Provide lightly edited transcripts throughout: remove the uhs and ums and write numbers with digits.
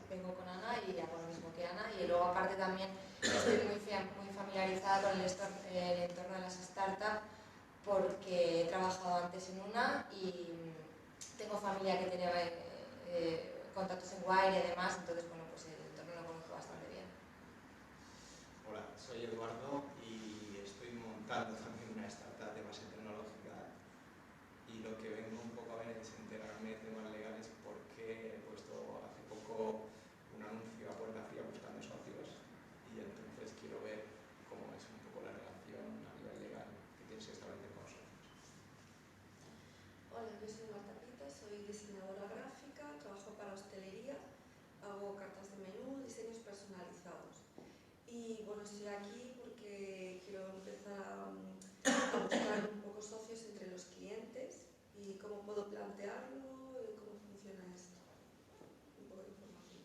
vengo con Ana y hago lo mismo que Ana, y luego aparte también estoy muy familiarizada con el entorno de las startups porque he trabajado antes en una y tengo familia que tiene contactos en Wire y demás, entonces bueno, pues el entorno lo conozco bastante bien. Hola, soy Eduardo y estoy montando también una startup de base tecnológica y lo que vengo un poco a ver es enterarme de temas legales porque he puesto hace poco un anuncio a puerta fría buscando socios y entonces quiero ver cómo es un poco la relación a nivel legal que tienes que establecer con socios. Hola, yo soy Marta Pita, soy diseñadora gráfica, trabajo para hostelería, hago cartas de menú, diseños personalizados. Y bueno, estoy aquí porque quiero empezar a buscar un poco socios entre los clientes y cómo puedo plantearlo y cómo funciona esto. Un poco de información.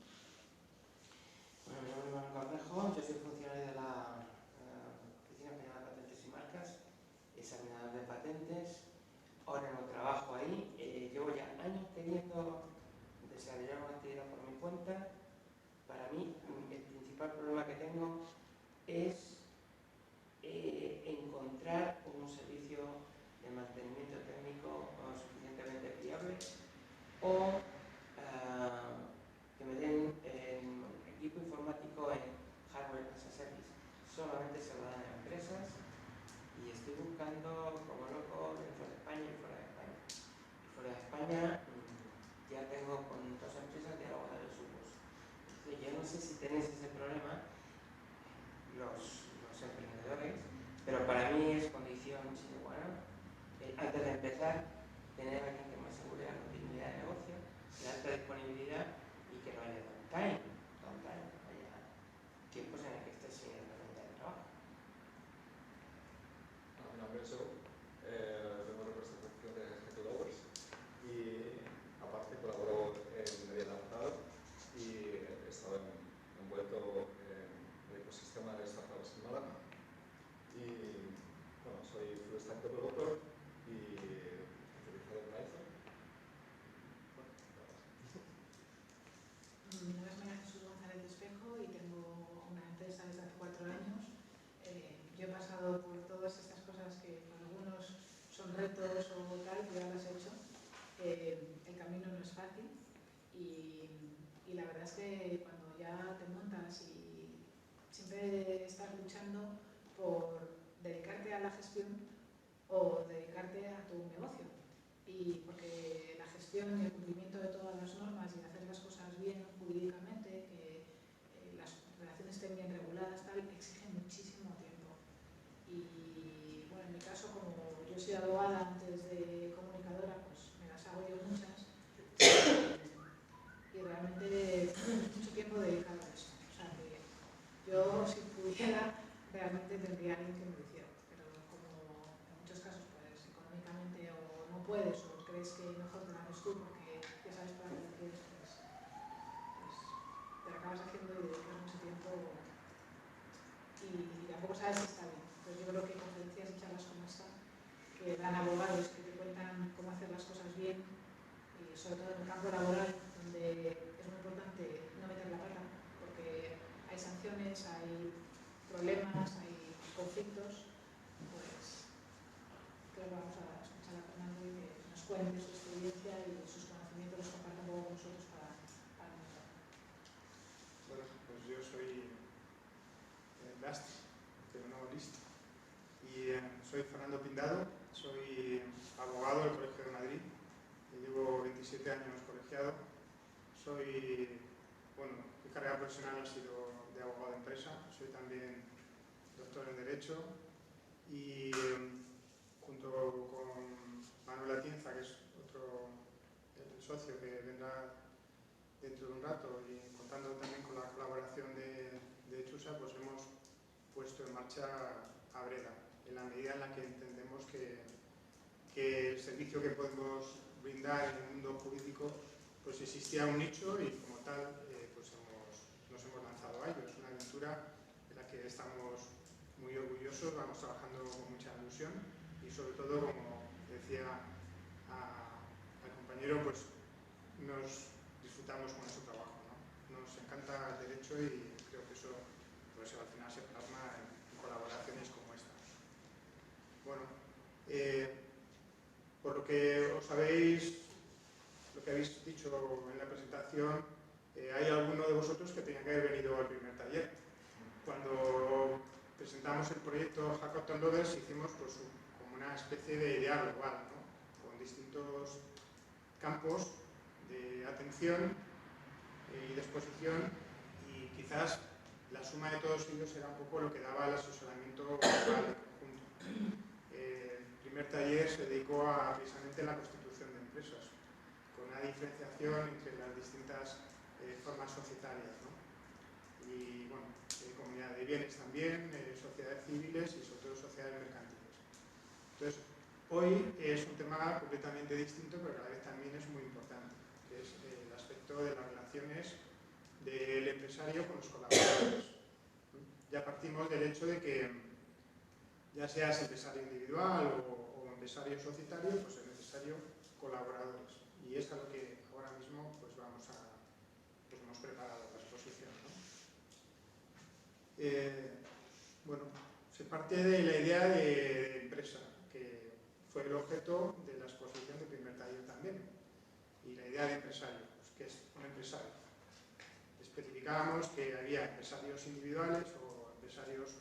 Bueno, mi nombre es Manuel Cornejo, yo soy funcionario de la Oficina Española de Patentes y Marcas, examinador de patentes. Ahora no trabajo ahí, llevo ya años queriendo desarrollar una actividad por mi cuenta. Para mí, el principal problema que tengo es encontrar un servicio de mantenimiento técnico suficientemente fiable o que me den equipo informático en hardware as a service. Solamente se lo dan a empresas y estoy buscando como loco dentro de España y fuera de España. Y fuera de España ya tengo con 2 empresas diálogo de besugos. Yo no sé si tenéis ese problema los emprendedores, pero para mí es condición sine qua non. Antes de empezar, tener a alguien que me asegure la continuidad de negocio, la alta disponibilidad y que no haya downtime, haya tiempos en el que estés sin herramienta de trabajo. Mi nombre es Joe, tengo representación de GTLovers y aparte colaboro en Media Adaptado y he estado envuelto en el ecosistema de startups en Málaga y bueno, soy full stack developer y especializado en Python. Mi nombre es María Jesús González de Espejo y tengo una empresa desde hace 4 años. Yo he pasado por todas estas cosas que para algunos son retos o tal, que ya las he hecho. El camino no es fácil y la verdad es que cuando ya te montas y siempre estás luchando por dedicarte a la gestión o dedicarte a tu negocio. Y porque la gestión y el cumplimiento de todas las normas y hacer las cosas bien jurídicamente, que las relaciones estén bien reguladas, tal, exige muchísimo tiempo. Y bueno, en mi caso, como yo soy abogada antes de comunicadora, pues me las hago yo muchas y realmente mucho tiempo dedicado a eso. O sea que yo, si pudiera, realmente tendría alguien que me lo hiciera, pero como en muchos casos pues económicamente o no puedes o crees que mejor te lo haces tú porque ya sabes para qué lo quieres, pues te lo acabas haciendo y dedicas mucho tiempo y tampoco sabes si está bien. Entonces yo creo que conferencias y charlas como esta, que dan abogados que te cuentan cómo hacer las cosas bien y sobre todo en el campo laboral, donde es muy importante no meter la pata, porque hay sanciones, hay problemas, hay conflictos, pues creo que vamos a escuchar a Fernando y que nos cuente su experiencia y sus conocimientos los comparta un poco con nosotros para mejorar. Bueno, pues yo soy Lastre, pero no listo. Y soy Fernando Pindado, soy abogado del Colegio de Madrid, llevo 27 años colegiado. Mi carrera profesional ha sido de abogado de empresa, soy también doctor en Derecho y junto con Manuel Atienza, que es otro socio que vendrá dentro de un rato, y contando también con la colaboración de Chusa, pues hemos puesto en marcha Abreda, en la medida en la que entendemos que el servicio que podemos brindar en el mundo jurídico, pues existía un nicho y como tal pues nos hemos lanzado a ello. Es una aventura de la que estamos muy orgullosos, vamos trabajando con mucha ilusión y sobre todo, como decía al compañero, pues nos disfrutamos con nuestro trabajo, ¿no? nos encanta el derecho y creo que eso pues, al final se plasma en colaboraciones como esta. Bueno, por lo que habéis dicho en la presentación, hay alguno de vosotros que tenía que haber venido al primer taller. Cuando presentamos el proyecto Hackathon Lovers hicimos pues, como una especie de idea global, ¿no? Con distintos campos de atención y de exposición, y quizás la suma de todos ellos era un poco lo que daba el asesoramiento global del conjunto. El primer taller se dedicó a precisamente la constitución de empresas, con una diferenciación entre las distintas formas societarias, ¿no? Y bueno, comunidad de bienes también, sociedades civiles y sobre todo sociedades mercantiles. Entonces, hoy es un tema completamente distinto, pero a la vez también es muy importante, que es el aspecto de las relaciones del empresario con los colaboradores. Ya partimos del hecho de que, ya seas empresario individual o empresario societario, pues es necesario colaboradores. Y es a lo que ahora mismo pues hemos preparado la exposición, ¿no? Bueno, se parte de la idea de empresa, que fue el objeto de la exposición del primer taller también. Y la idea de empresario, pues, ¿qué es un empresario? Especificábamos que había empresarios individuales o empresarios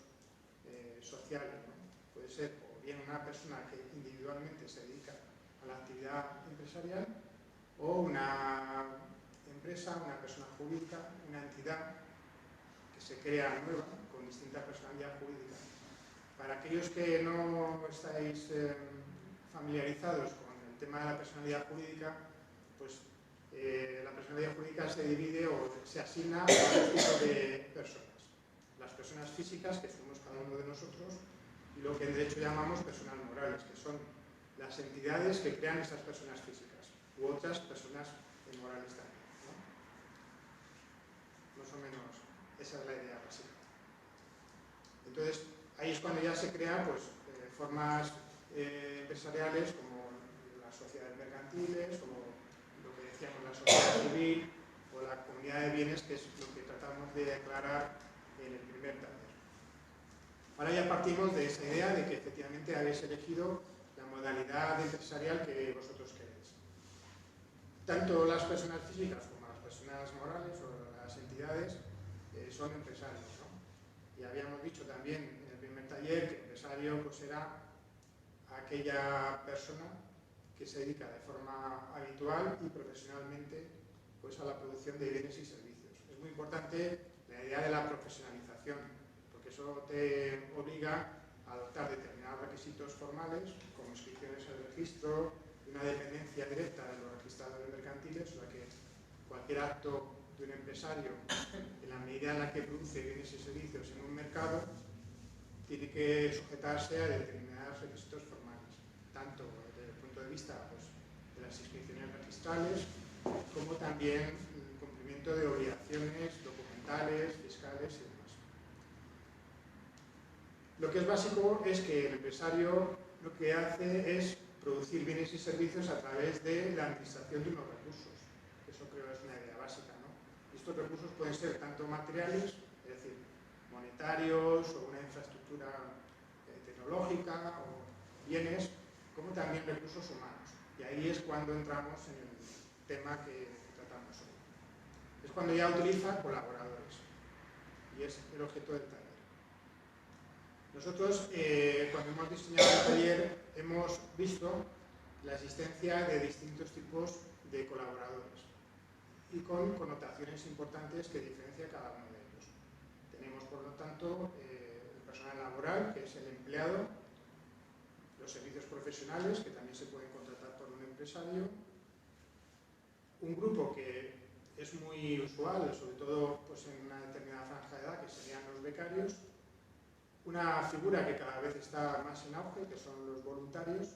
sociales, ¿no? Puede ser o bien una persona que individualmente se dedica a la actividad empresarial, o una empresa, una persona jurídica, una entidad que se crea nueva con distinta personalidad jurídica. Para aquellos que no estáis familiarizados con el tema de la personalidad jurídica, pues la personalidad jurídica se divide o se asigna a dos tipos de personas. Las personas físicas, que somos cada uno de nosotros, y lo que en derecho llamamos personas morales, que son las entidades que crean esas personas físicas, u otras personas morales también, ¿no? Más o menos esa es la idea básica. Entonces, ahí es cuando ya se crean pues, formas empresariales como las sociedades mercantiles o lo que decíamos la sociedad civil o la comunidad de bienes, que es lo que tratamos de aclarar en el primer taller. Ahora ya partimos de esa idea de que efectivamente habéis elegido la modalidad empresarial que vosotros queréis. Tanto las personas físicas como las personas morales o las entidades son empresarios, ¿no? Y habíamos dicho también en el primer taller que empresario pues, era aquella persona que se dedica de forma habitual y profesionalmente pues, a la producción de bienes y servicios. Es muy importante la idea de la profesionalización, porque eso te obliga a adoptar determinados requisitos formales, como inscripciones en el registro, una dependencia directa de los registradores mercantiles, o sea que cualquier acto de un empresario, en la medida en la que produce bienes y servicios en un mercado, tiene que sujetarse a determinados requisitos formales, tanto desde el punto de vista pues, de las inscripciones registrales, como también el cumplimiento de obligaciones documentales, fiscales y demás. Lo que es básico es que el empresario lo que hace es producir bienes y servicios a través de la administración de unos recursos. Eso creo que es una idea básica, ¿no? Y estos recursos pueden ser tanto materiales, es decir, monetarios o una infraestructura tecnológica o bienes, como también recursos humanos. Y ahí es cuando entramos en el tema que tratamos hoy. Es cuando ya utiliza colaboradores. Y es el objeto del taller. Nosotros, cuando hemos diseñado el taller, hemos visto la existencia de distintos tipos de colaboradores y con connotaciones importantes que diferencia cada uno de ellos. Tenemos, por lo tanto, el personal laboral, que es el empleado, los servicios profesionales, que también se pueden contratar por un empresario, un grupo que es muy usual, sobre todo pues, en una determinada franja de edad, que serían los becarios, una figura que cada vez está más en auge, que son los voluntarios.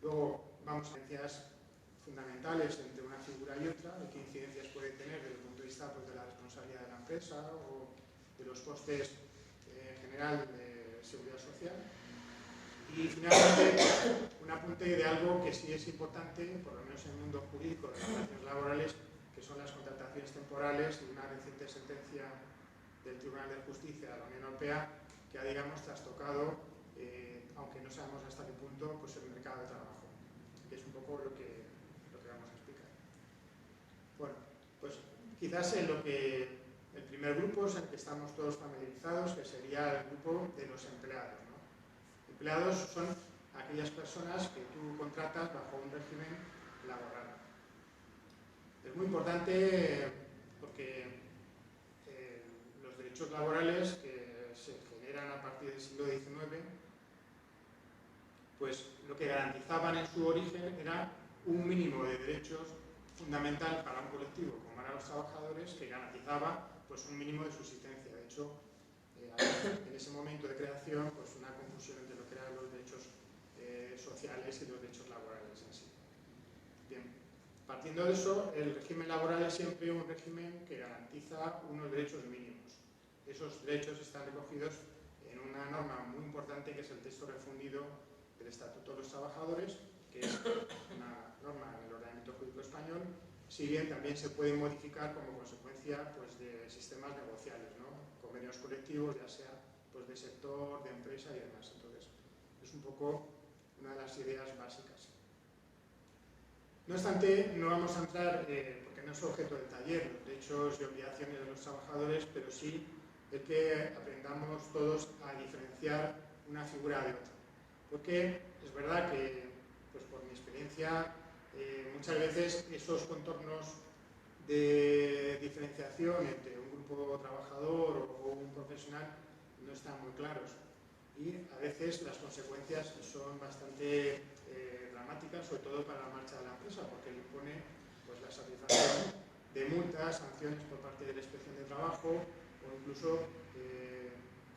Luego vamos a diferencias fundamentales entre una figura y otra, de qué incidencias puede tener desde el punto de vista pues, de la responsabilidad de la empresa o de los costes en general de seguridad social. Y finalmente, un apunte de algo que sí es importante, por lo menos en el mundo jurídico de las relaciones laborales, que que son las contrataciones temporales, y una reciente sentencia del Tribunal de Justicia de la Unión Europea que ha, digamos, trastocado, aunque no sabemos hasta qué punto, pues el mercado de trabajo, que es un poco lo que vamos a explicar. Bueno, pues quizás el primer grupo es el que estamos todos familiarizados, que sería el grupo de los empleados, ¿no? Empleados son aquellas personas que tú contratas bajo un régimen laboral. Es muy importante porque los derechos laborales que se generan a partir del siglo XIX, pues lo que garantizaban en su origen era un mínimo de derechos fundamental para un colectivo como eran los trabajadores, que garantizaba pues un mínimo de subsistencia. De hecho, en ese momento de creación, pues una confusión entre lo que eran los derechos sociales y los derechos laborales en sí. Bien, partiendo de eso, el régimen laboral es siempre un régimen que garantiza unos derechos mínimos. Esos derechos están recogidos en una norma muy importante que es el texto refundido del Estatuto de los Trabajadores, que es una norma en el ordenamiento jurídico español, si bien también se puede modificar como consecuencia pues, de sistemas negociales, ¿no? Convenios colectivos, ya sea pues, de sector, de empresa y demás. Entonces, es un poco una de las ideas básicas. No obstante, no vamos a entrar, porque no es objeto del taller, los derechos y obligaciones de los trabajadores, pero sí el que aprendamos todos a diferenciar una figura de otra. Porque es verdad que, pues por mi experiencia, muchas veces esos contornos de diferenciación entre un grupo trabajador o un profesional no están muy claros. Y a veces las consecuencias son bastante dramáticas, sobre todo para la marcha de la empresa, porque le impone pues, la satisfacción de multas, sanciones por parte de la Inspección de Trabajo o incluso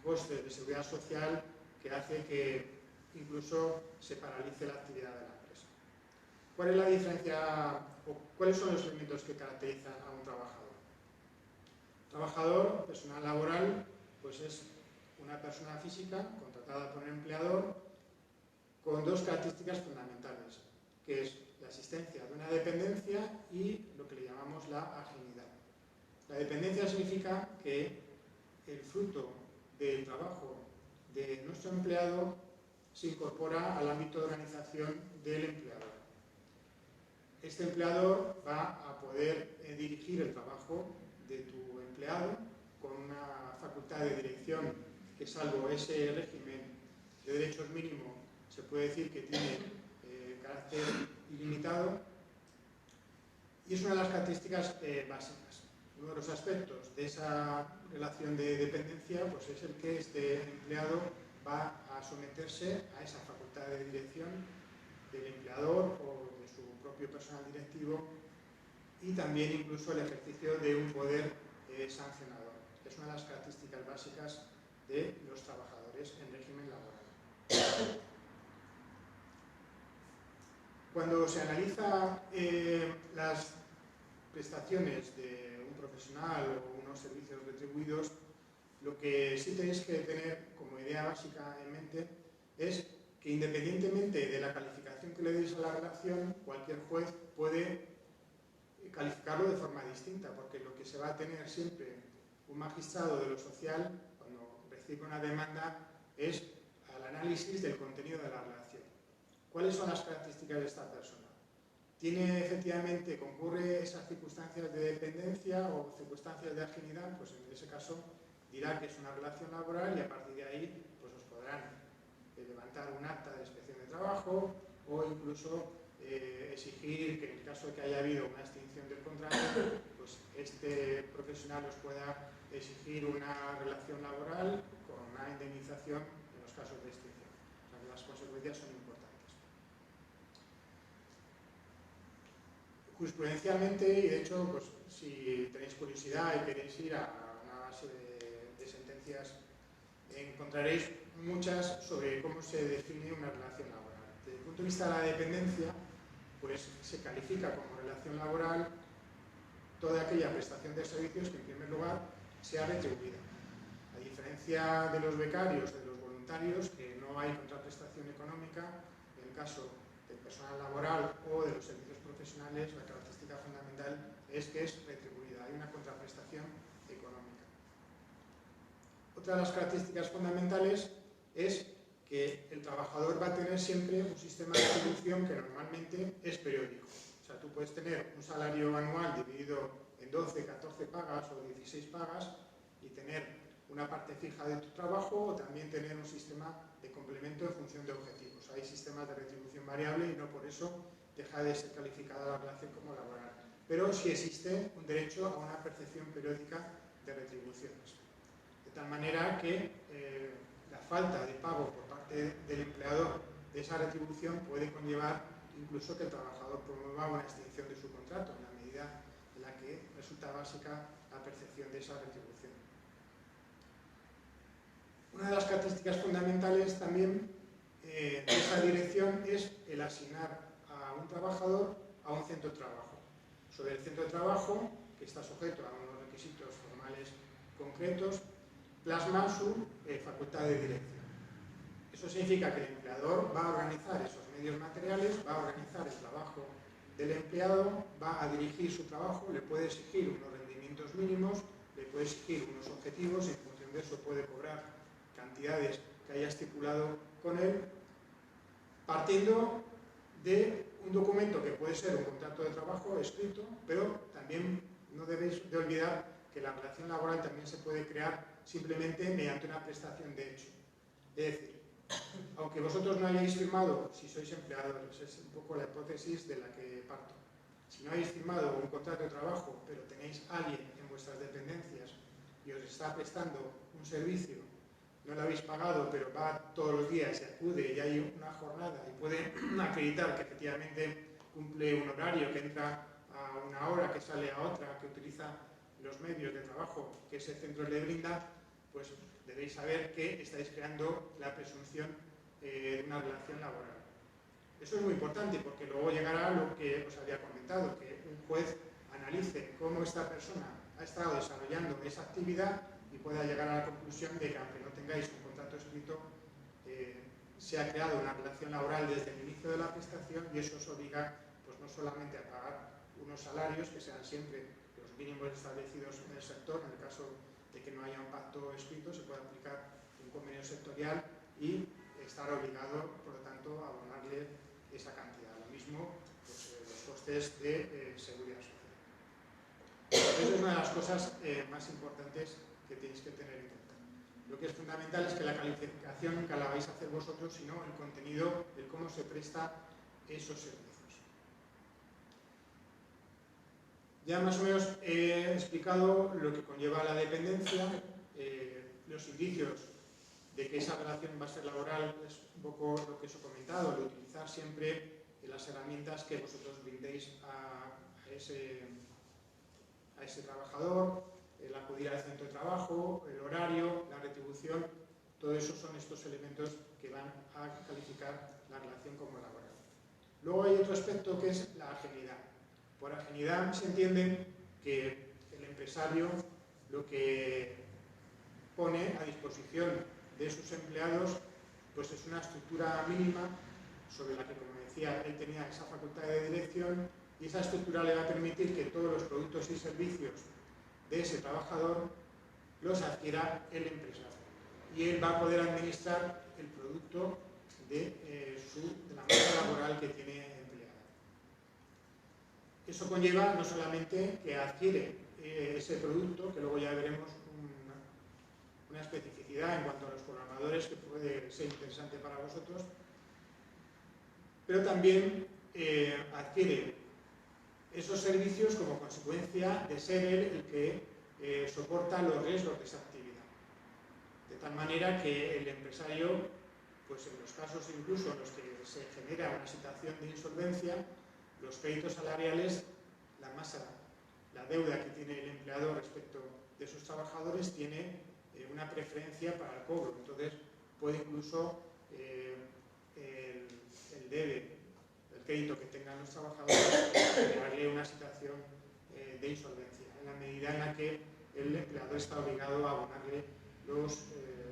costes de seguridad social que hace que incluso se paralice la actividad de la empresa. ¿Cuál es la diferencia o cuáles son los elementos que caracterizan a un trabajador? Trabajador, personal laboral, pues es una persona física contratada por un empleador con dos características fundamentales, que es la existencia de una dependencia y lo que le llamamos la ajenidad. La dependencia significa que el fruto del trabajo de nuestro empleado se incorpora al ámbito de organización del empleador. Este empleador va a poder dirigir el trabajo de tu empleado con una facultad de dirección que, salvo ese régimen de derechos mínimo, se puede decir que tiene carácter ilimitado, y es una de las características básicas. Uno de los aspectos de esa relación de dependencia pues es el que este empleado va a someterse a esa facultad de dirección del empleador o de su propio personal directivo, y también incluso el ejercicio de un poder sancionador. Es una de las características básicas de los trabajadores en régimen laboral. Cuando se analiza las prestaciones de un profesional o unos servicios retribuidos, lo que sí tenéis que tener como idea básica en mente es que, independientemente de la calificación que le deis a la relación, cualquier juez puede calificarlo de forma distinta, porque lo que se va a tener siempre un magistrado de lo social cuando recibe una demanda es al análisis del contenido de la relación. ¿Cuáles son las características de esta persona? ¿Tiene efectivamente, concurre esas circunstancias de dependencia o circunstancias de ajenidad? Pues en ese caso dirá que es una relación laboral, y a partir de ahí pues os podrán levantar un acta de inspección de trabajo o incluso exigir que, en el caso de que haya habido una extinción del contrato, pues este profesional os pueda exigir una relación laboral con una indemnización en los casos de extinción. O sea que las consecuencias son importantes. Jurisprudencialmente, y de hecho, pues si tenéis curiosidad y queréis ir a una base de sentencias, encontraréis muchas sobre cómo se define una relación laboral. Desde el punto de vista de la dependencia, pues se califica como relación laboral toda aquella prestación de servicios que, en primer lugar, sea retribuida. A diferencia de los becarios, de los voluntarios, que no hay contraprestación económica, en el caso del personal laboral o de los servicios profesionales, la característica fundamental es que es retribuida, hay una contraprestación económica. Otra de las características fundamentales es que el trabajador va a tener siempre un sistema de retribución que normalmente es periódico. O sea, tú puedes tener un salario anual dividido en 12, 14 pagas o 16 pagas y tener una parte fija de tu trabajo o también tener un sistema de complemento en función de objetivos. Hay sistemas de retribución variable y no por eso deja de ser calificada la relación como laboral. Pero sí existe un derecho a una percepción periódica de retribuciones. De tal manera que la falta de pago por parte del empleador de esa retribución puede conllevar incluso que el trabajador promueva una extinción de su contrato, en la medida en la que resulta básica la percepción de esa retribución. Una de las características fundamentales también de esa dirección es el asignar a un trabajador a un centro de trabajo. Sobre el centro de trabajo, que está sujeto a unos requisitos formales concretos, plasma su facultad de dirección. Eso significa que el empleador va a organizar esos medios materiales, va a organizar el trabajo del empleado, va a dirigir su trabajo, le puede exigir unos rendimientos mínimos, le puede exigir unos objetivos, en función de eso puede cobrar cantidades que haya estipulado con él, partiendo de un documento que puede ser un contrato de trabajo escrito, pero también no debéis de olvidar que la relación laboral también se puede crear simplemente mediante una prestación de hecho. Es decir, aunque vosotros no hayáis firmado, si sois empleadores, es un poco la hipótesis de la que parto. Si no habéis firmado un contrato de trabajo, pero tenéis a alguien en vuestras dependencias y os está prestando un servicio, no lo habéis pagado, pero va todos los días y acude y hay una jornada y puede acreditar que efectivamente cumple un horario, que entra a una hora, que sale a otra, que utiliza los medios de trabajo que ese centro le brinda, pues debéis saber que estáis creando la presunción de una relación laboral. Eso es muy importante porque luego llegará lo que os había comentado, que un juez analice cómo esta persona ha estado desarrollando esa actividad y pueda llegar a la conclusión de que aunque no tengáis un contrato escrito, se ha creado una relación laboral desde el inicio de la prestación y eso os obliga pues, no solamente a pagar unos salarios que sean siempre los mínimos establecidos en el sector, en el caso de que no haya un pacto escrito, se puede aplicar un convenio sectorial y estar obligado, por lo tanto, a abonarle esa cantidad. Lo mismo pues, los costes de seguridad social. Esa es una de las cosas más importantes que tenéis que tener en cuenta. Lo que es fundamental es que la calificación nunca la vais a hacer vosotros, sino el contenido, el cómo se presta esos servicios. Ya más o menos he explicado lo que conlleva la dependencia, los indicios de que esa relación va a ser laboral, es un poco lo que os he comentado, el utilizar siempre las herramientas que vosotros brindéis a ese trabajador, el acudir al centro de trabajo, el horario, la retribución, todo eso son estos elementos que van a calificar la relación como laboral. Luego hay otro aspecto que es la ajenidad. Por ajenidad se entiende que el empresario lo que pone a disposición de sus empleados pues es una estructura mínima sobre la que, como decía, él tenía esa facultad de dirección y esa estructura le va a permitir que todos los productos y servicios de ese trabajador los adquiera el empresario y él va a poder administrar el producto de la masa laboral que tiene empleada. Eso conlleva no solamente que adquiere ese producto, que luego ya veremos una especificidad en cuanto a los programadores que puede ser interesante para vosotros, pero también adquiere esos servicios como consecuencia de ser él el que soporta los riesgos de esa actividad. De tal manera que el empresario, pues en los casos incluso en los que se genera una situación de insolvencia, los créditos salariales, la deuda que tiene el empleador respecto de sus trabajadores tiene una preferencia para el cobro. Entonces puede incluso el debe, el crédito que tengan los trabajadores, generarle una situación de insolvencia, en la medida en la que el empleador está obligado a abonarle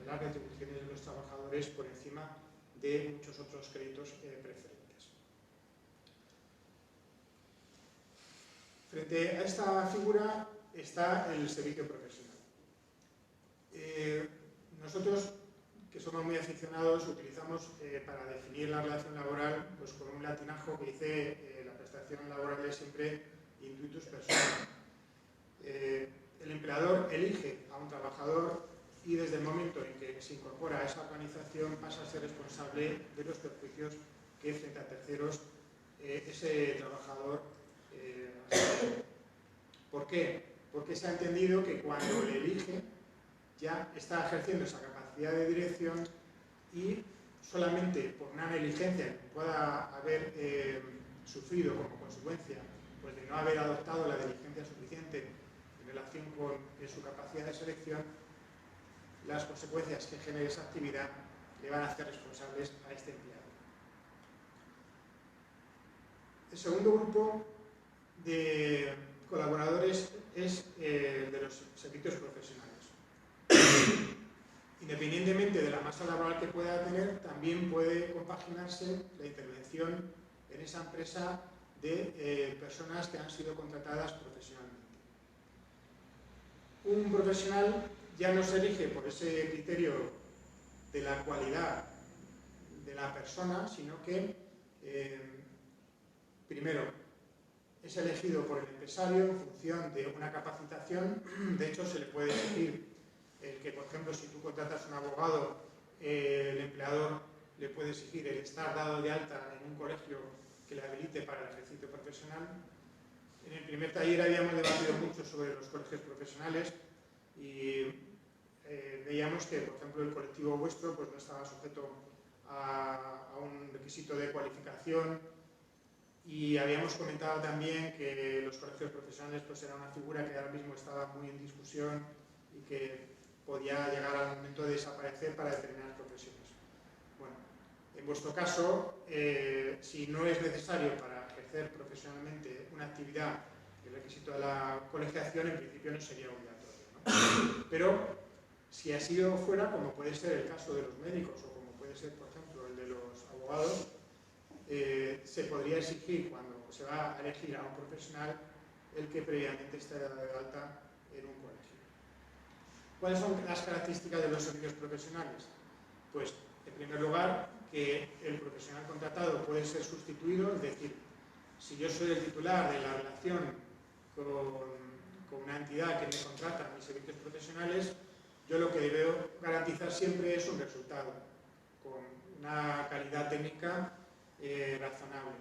las retribuciones de los trabajadores por encima de muchos otros créditos preferentes. Frente a esta figura está el servicio profesional. Nosotros, que somos muy aficionados, utilizamos para definir la relación laboral pues, con un latinajo que dice la prestación laboral es siempre intuitus personae. El empleador elige a un trabajador y desde el momento en que se incorpora a esa organización pasa a ser responsable de los perjuicios que frente a terceros ese trabajador hace. ¿Por qué? Porque se ha entendido que cuando le elige ya está ejerciendo esa capacidad de dirección y solamente por una negligencia que pueda haber sufrido como consecuencia pues, de no haber adoptado la diligencia suficiente en relación con su capacidad de selección, las consecuencias que genere esa actividad le van a hacer responsables a este empleado. El segundo grupo de colaboradores es el de los servicios profesionales. Independientemente de la masa laboral que pueda tener, también puede compaginarse la intervención en esa empresa de personas que han sido contratadas profesionalmente. Un profesional ya no se elige por ese criterio de la cualidad de la persona, sino que, primero, es elegido por el empresario en función de una capacitación. De hecho, se le puede exigir que, por ejemplo, si tú contratas a un abogado, el empleador le puede exigir el estar dado de alta en un colegio que le habilite para el ejercicio profesional. En el primer taller habíamos debatido mucho sobre los colegios profesionales y veíamos que, por ejemplo, el colectivo vuestro pues, no estaba sujeto a un requisito de cualificación, y habíamos comentado también que los colegios profesionales pues, era una figura que ahora mismo estaba muy en discusión y que podía llegar al momento de desaparecer para determinadas profesiones. Bueno, en vuestro caso, si no es necesario para ejercer profesionalmente una actividad, el requisito de la colegiación en principio no sería obligatorio, ¿no? Pero si así lo fuera, como puede ser el caso de los médicos o como puede ser, por ejemplo, el de los abogados, se podría exigir cuando se va a elegir a un profesional el que previamente esté dado de alta en un colegio. ¿Cuáles son las características de los servicios profesionales? Pues, en primer lugar, que el profesional contratado puede ser sustituido, es decir, si yo soy el titular de la relación con una entidad que me contrata mis servicios profesionales, yo lo que debo garantizar siempre es un resultado, con una calidad técnica razonable,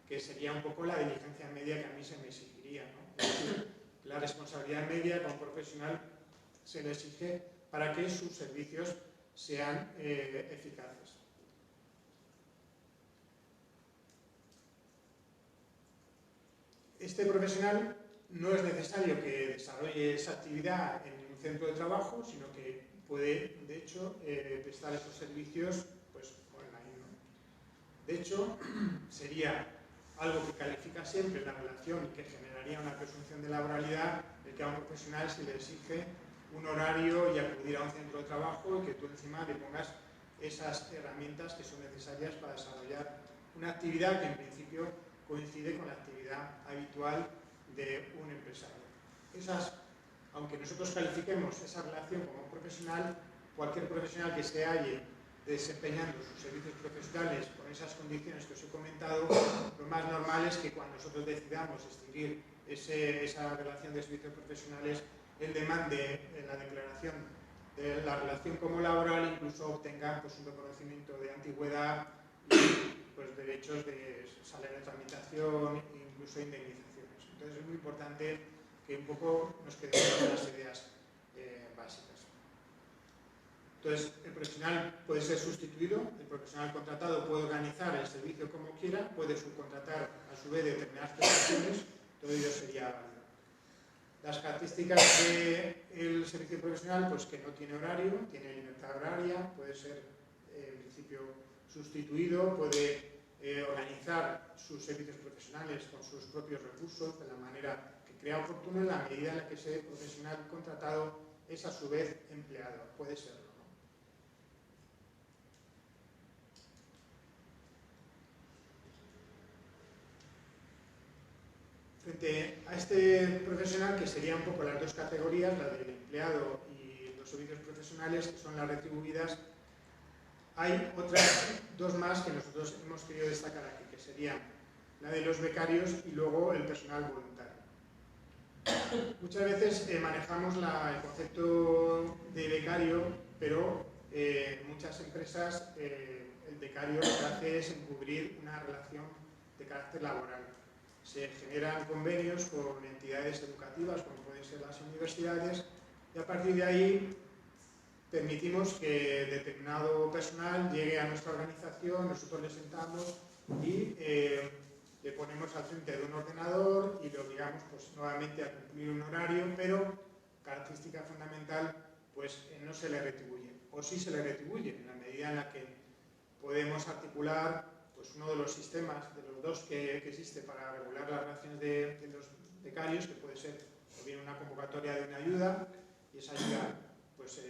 que sería un poco la diligencia media que a mí se me exigiría, ¿no? Es decir, la responsabilidad media que a un profesional se le exige para que sus servicios sean eficaces. Este profesional no es necesario que desarrolle esa actividad en un centro de trabajo, sino que puede, de hecho, prestar esos servicios pues, online, ¿no? De hecho, sería algo que califica siempre la relación y que generaría una presunción de laboralidad, el que a un profesional se le exige un horario y acudir a un centro de trabajo y que tú encima le pongas esas herramientas que son necesarias para desarrollar una actividad que en principio coincide con la actividad habitual de un empresario. Aunque nosotros califiquemos esa relación como un profesional, cualquier profesional que se halle desempeñando sus servicios profesionales con esas condiciones que os he comentado, lo más normal es que cuando nosotros decidamos extinguir esa relación de servicios profesionales, él demande la declaración de la relación como laboral, incluso obtenga pues, un reconocimiento de antigüedad y pues, derechos de salario de tramitación e incluso indemnizaciones. Entonces es muy importante que un poco nos quedemos con las ideas básicas. Entonces, el profesional puede ser sustituido, el profesional contratado puede organizar el servicio como quiera, puede subcontratar a su vez determinadas prestaciones, todo ello sería válido. Las características del servicio profesional, pues que no tiene horario, tiene libertad horaria, puede ser en principio sustituido, puede organizar sus servicios profesionales con sus propios recursos de la manera que crea oportuno en la medida en la que ese profesional contratado es a su vez empleado, puede serlo. Frente frente a este profesional, que serían un poco las dos categorías, la del empleado y los servicios profesionales, que son las retribuidas, hay otras dos más que nosotros hemos querido destacar aquí, que serían la de los becarios y luego el personal voluntario. Muchas veces manejamos el concepto de becario, pero en muchas empresas el becario lo que hace es encubrir una relación de carácter laboral. Se generan convenios con entidades educativas, como pueden ser las universidades, y a partir de ahí permitimos que determinado personal llegue a nuestra organización, nosotros le sentamos y le ponemos al frente de un ordenador y le obligamos pues, nuevamente a cumplir un horario, pero característica fundamental, pues no se le retribuye, o sí se le retribuye, en la medida en la que podemos articular pues, uno de los sistemas, de los dos que existe para regular las relaciones de los becarios, que puede ser o bien una convocatoria de una ayuda, y esa ayuda pues,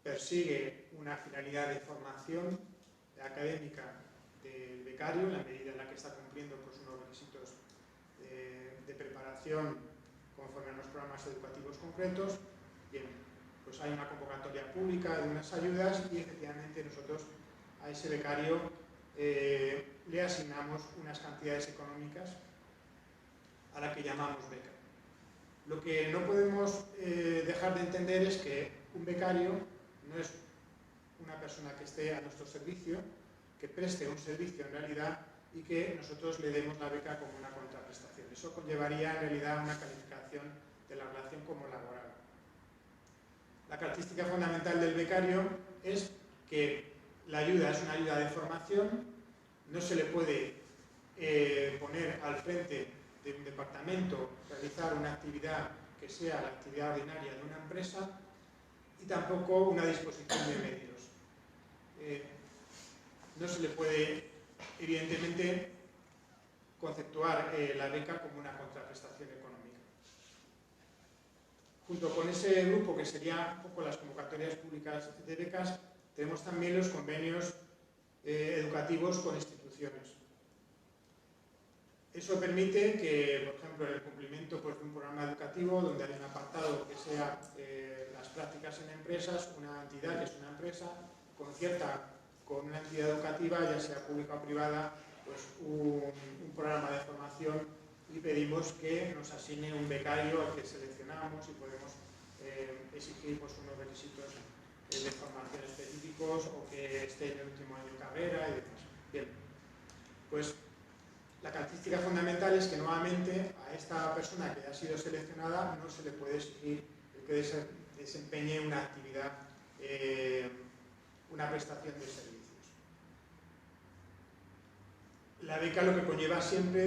persigue una finalidad de formación académica del becario, en la medida en la que está cumpliendo pues, unos requisitos de preparación conforme a los programas educativos concretos. Bien, pues hay una convocatoria pública de unas ayudas y efectivamente nosotros a ese becario le asignamos unas cantidades económicas a la que llamamos beca. Lo que no podemos dejar de entender es que un becario no es una persona que esté a nuestro servicio, que preste un servicio en realidad y que nosotros le demos la beca como una contraprestación. Eso conllevaría en realidad una calificación de la relación como laboral. La característica fundamental del becario es que la ayuda es una ayuda de formación, no se le puede poner al frente de un departamento, realizar una actividad que sea la actividad ordinaria de una empresa y tampoco una disposición de medios. No se le puede, evidentemente, conceptuar la beca como una contraprestación económica. Junto con ese grupo, que sería un poco las convocatorias públicas de becas, tenemos también los convenios educativos con instituciones. Eso permite que, por ejemplo, en el cumplimiento pues, de un programa educativo, donde hay un apartado que sea las prácticas en empresas, una entidad que es una empresa, concierta con una entidad educativa, ya sea pública o privada, pues un programa de formación y pedimos que nos asigne un becario al que seleccionamos y podemos exigir pues, unos requisitos de formación específicos o que esté en el último año de carrera y demás. Bien, pues la característica fundamental es que nuevamente a esta persona que ha sido seleccionada no se le puede exigir que desempeñe una actividad, una prestación de servicios. La beca lo que conlleva siempre,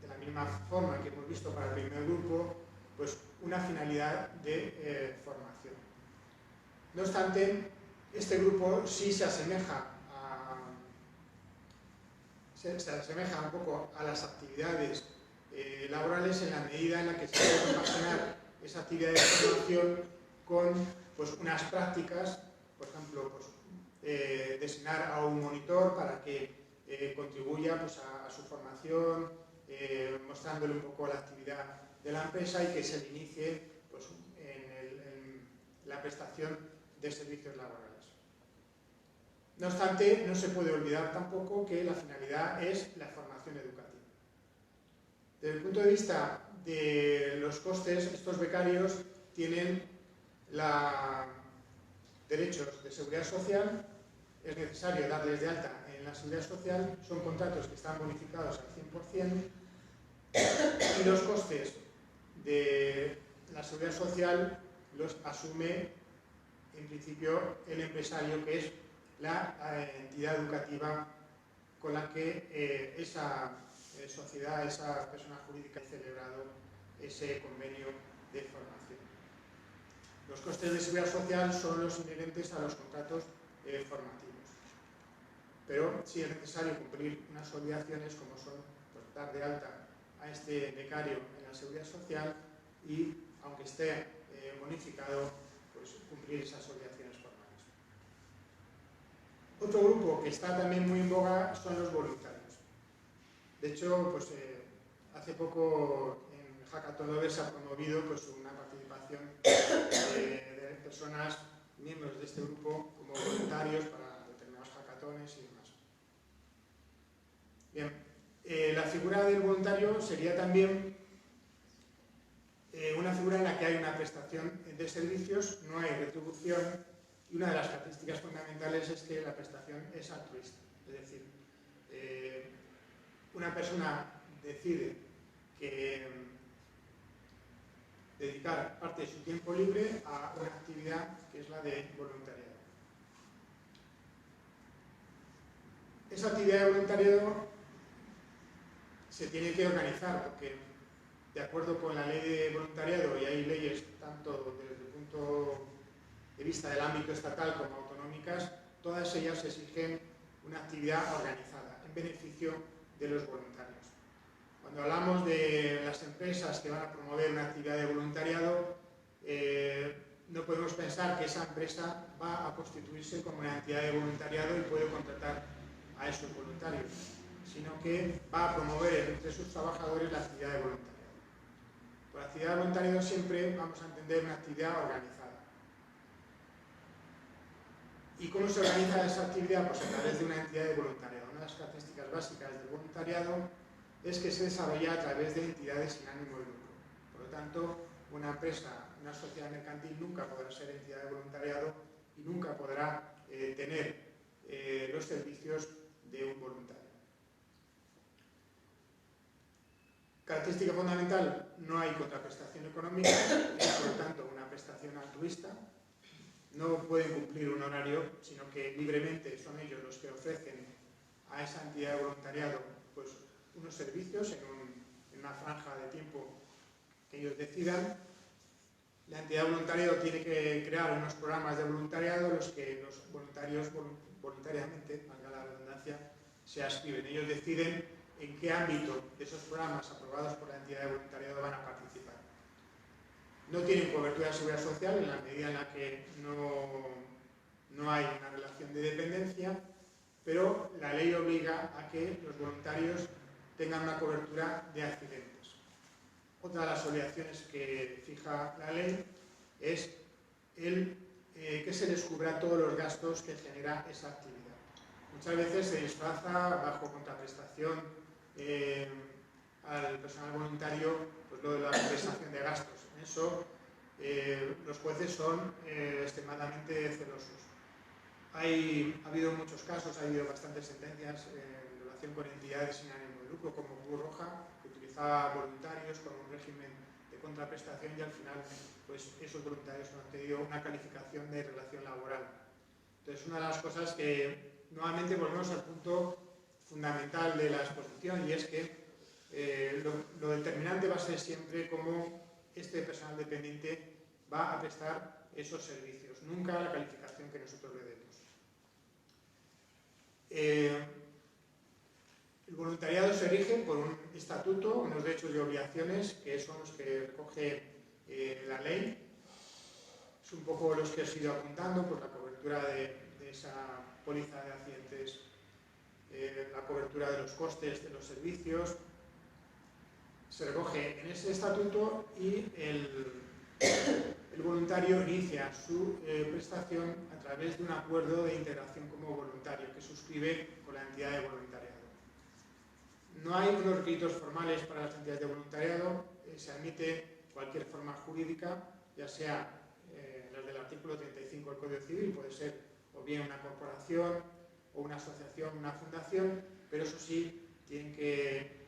de la misma forma que hemos visto para el primer grupo, pues una finalidad de formación. No obstante, este grupo sí se asemeja un poco a las actividades laborales en la medida en la que se puede compaginar esa actividad de formación con pues, unas prácticas, por ejemplo, pues, designar a un monitor para que contribuya pues, a su formación, mostrándole un poco la actividad de la empresa y que se le inicie pues, en la prestación de servicios laborales. No obstante, no se puede olvidar tampoco que la finalidad es la formación educativa. Desde el punto de vista de los costes, estos becarios tienen derechos de seguridad social, es necesario darles de alta en la seguridad social, son contratos que están bonificados al 100% y los costes de la seguridad social los asume en principio el empresario, que es la entidad educativa con la que esa sociedad, esa persona jurídica ha celebrado ese convenio de formación. Los costes de seguridad social son los inherentes a los contratos formativos, pero sí es necesario cumplir unas obligaciones como son pues, dar de alta a este becario en la seguridad social y, aunque esté bonificado, pues, cumplir esas obligaciones formales. Otro grupo que está también muy en boga son los voluntarios. De hecho, pues, hace poco en Hackathon Lovers se ha promovido pues, una participación de personas, miembros de este grupo, como voluntarios para determinados hackatones y demás. Bien, la figura del voluntario sería también una figura en la que hay una prestación de servicios, no hay retribución, y una de las características fundamentales es que la prestación es altruista. Es decir, una persona decide que dedicar parte de su tiempo libre a una actividad que es la de voluntariado. Esa actividad de voluntariado se tiene que organizar porque, de acuerdo con la ley de voluntariado, y hay leyes tanto desde el punto de vista del ámbito estatal como autonómicas, todas ellas exigen una actividad organizada en beneficio de los voluntarios. Cuando hablamos de las empresas que van a promover una actividad de voluntariado, no podemos pensar que esa empresa va a constituirse como una entidad de voluntariado y puede contratar a esos voluntarios, sino que va a promover entre sus trabajadores la actividad de voluntariado. Por actividad de voluntariado siempre vamos a entender una actividad organizada. ¿Y cómo se organiza esa actividad? Pues a través de una entidad de voluntariado. Una de las características básicas del voluntariado es que se desarrolla a través de entidades sin ánimo de lucro. Por lo tanto, una empresa, una sociedad mercantil nunca podrá ser entidad de voluntariado y nunca podrá tener los servicios de un voluntario. Característica fundamental, no hay contraprestación económica, es por lo tanto una prestación altruista. No pueden cumplir un horario, sino que libremente son ellos los que ofrecen a esa entidad de voluntariado pues, unos servicios en una franja de tiempo que ellos decidan. La entidad de voluntariado tiene que crear unos programas de voluntariado los que los voluntarios voluntariamente, valga la redundancia, se adscriben. Ellos deciden en qué ámbito de esos programas aprobados por la entidad de voluntariado van a participar. No tienen cobertura de seguridad social en la medida en la que no hay una relación de dependencia, pero la ley obliga a que los voluntarios tengan una cobertura de accidentes. Otra de las obligaciones que fija la ley es que se les cubra todos los gastos que genera esa actividad. Muchas veces se disfraza bajo contraprestación al personal voluntario pues lo de la compensación de gastos. En eso los jueces son extremadamente celosos. Ha habido muchos casos, ha habido bastantes sentencias en relación con entidades sin ánimo de lucro, como Cruz Roja, que utilizaba voluntarios con un régimen de contraprestación y al final pues, esos voluntarios han tenido una calificación de relación laboral. Entonces, una de las cosas que nuevamente volvemos al punto fundamental de la exposición y es que lo determinante va a ser siempre cómo este personal dependiente va a prestar esos servicios, nunca la calificación que nosotros le demos. El voluntariado se rige por un estatuto, unos derechos y obligaciones que son los que recoge la ley. Es un poco los que os he ido apuntando, pues la cobertura de esa póliza de accidentes, la cobertura de los costes de los servicios. Se recoge en ese estatuto y el voluntario inicia su prestación a través de un acuerdo de integración como voluntario que suscribe con la entidad de voluntariado. No hay unos requisitos formales para las entidades de voluntariado, se admite cualquier forma jurídica, ya sea las del artículo 35 del Código Civil, puede ser o bien una corporación o una asociación, una fundación, pero eso sí, tienen que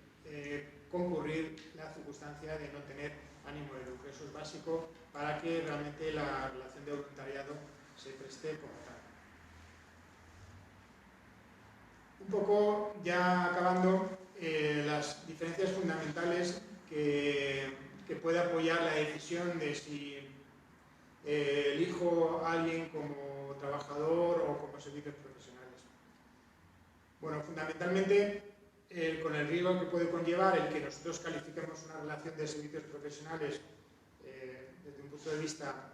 concurrir la circunstancia de no tener ánimo de lucro. Eso es básico para que realmente la relación de voluntariado se preste como tal. Un poco ya acabando, las diferencias fundamentales que puede apoyar la decisión de si elijo a alguien como trabajador o como servicios profesionales. Bueno, fundamentalmente con el riesgo que puede conllevar el que nosotros califiquemos una relación de servicios profesionales desde un punto de vista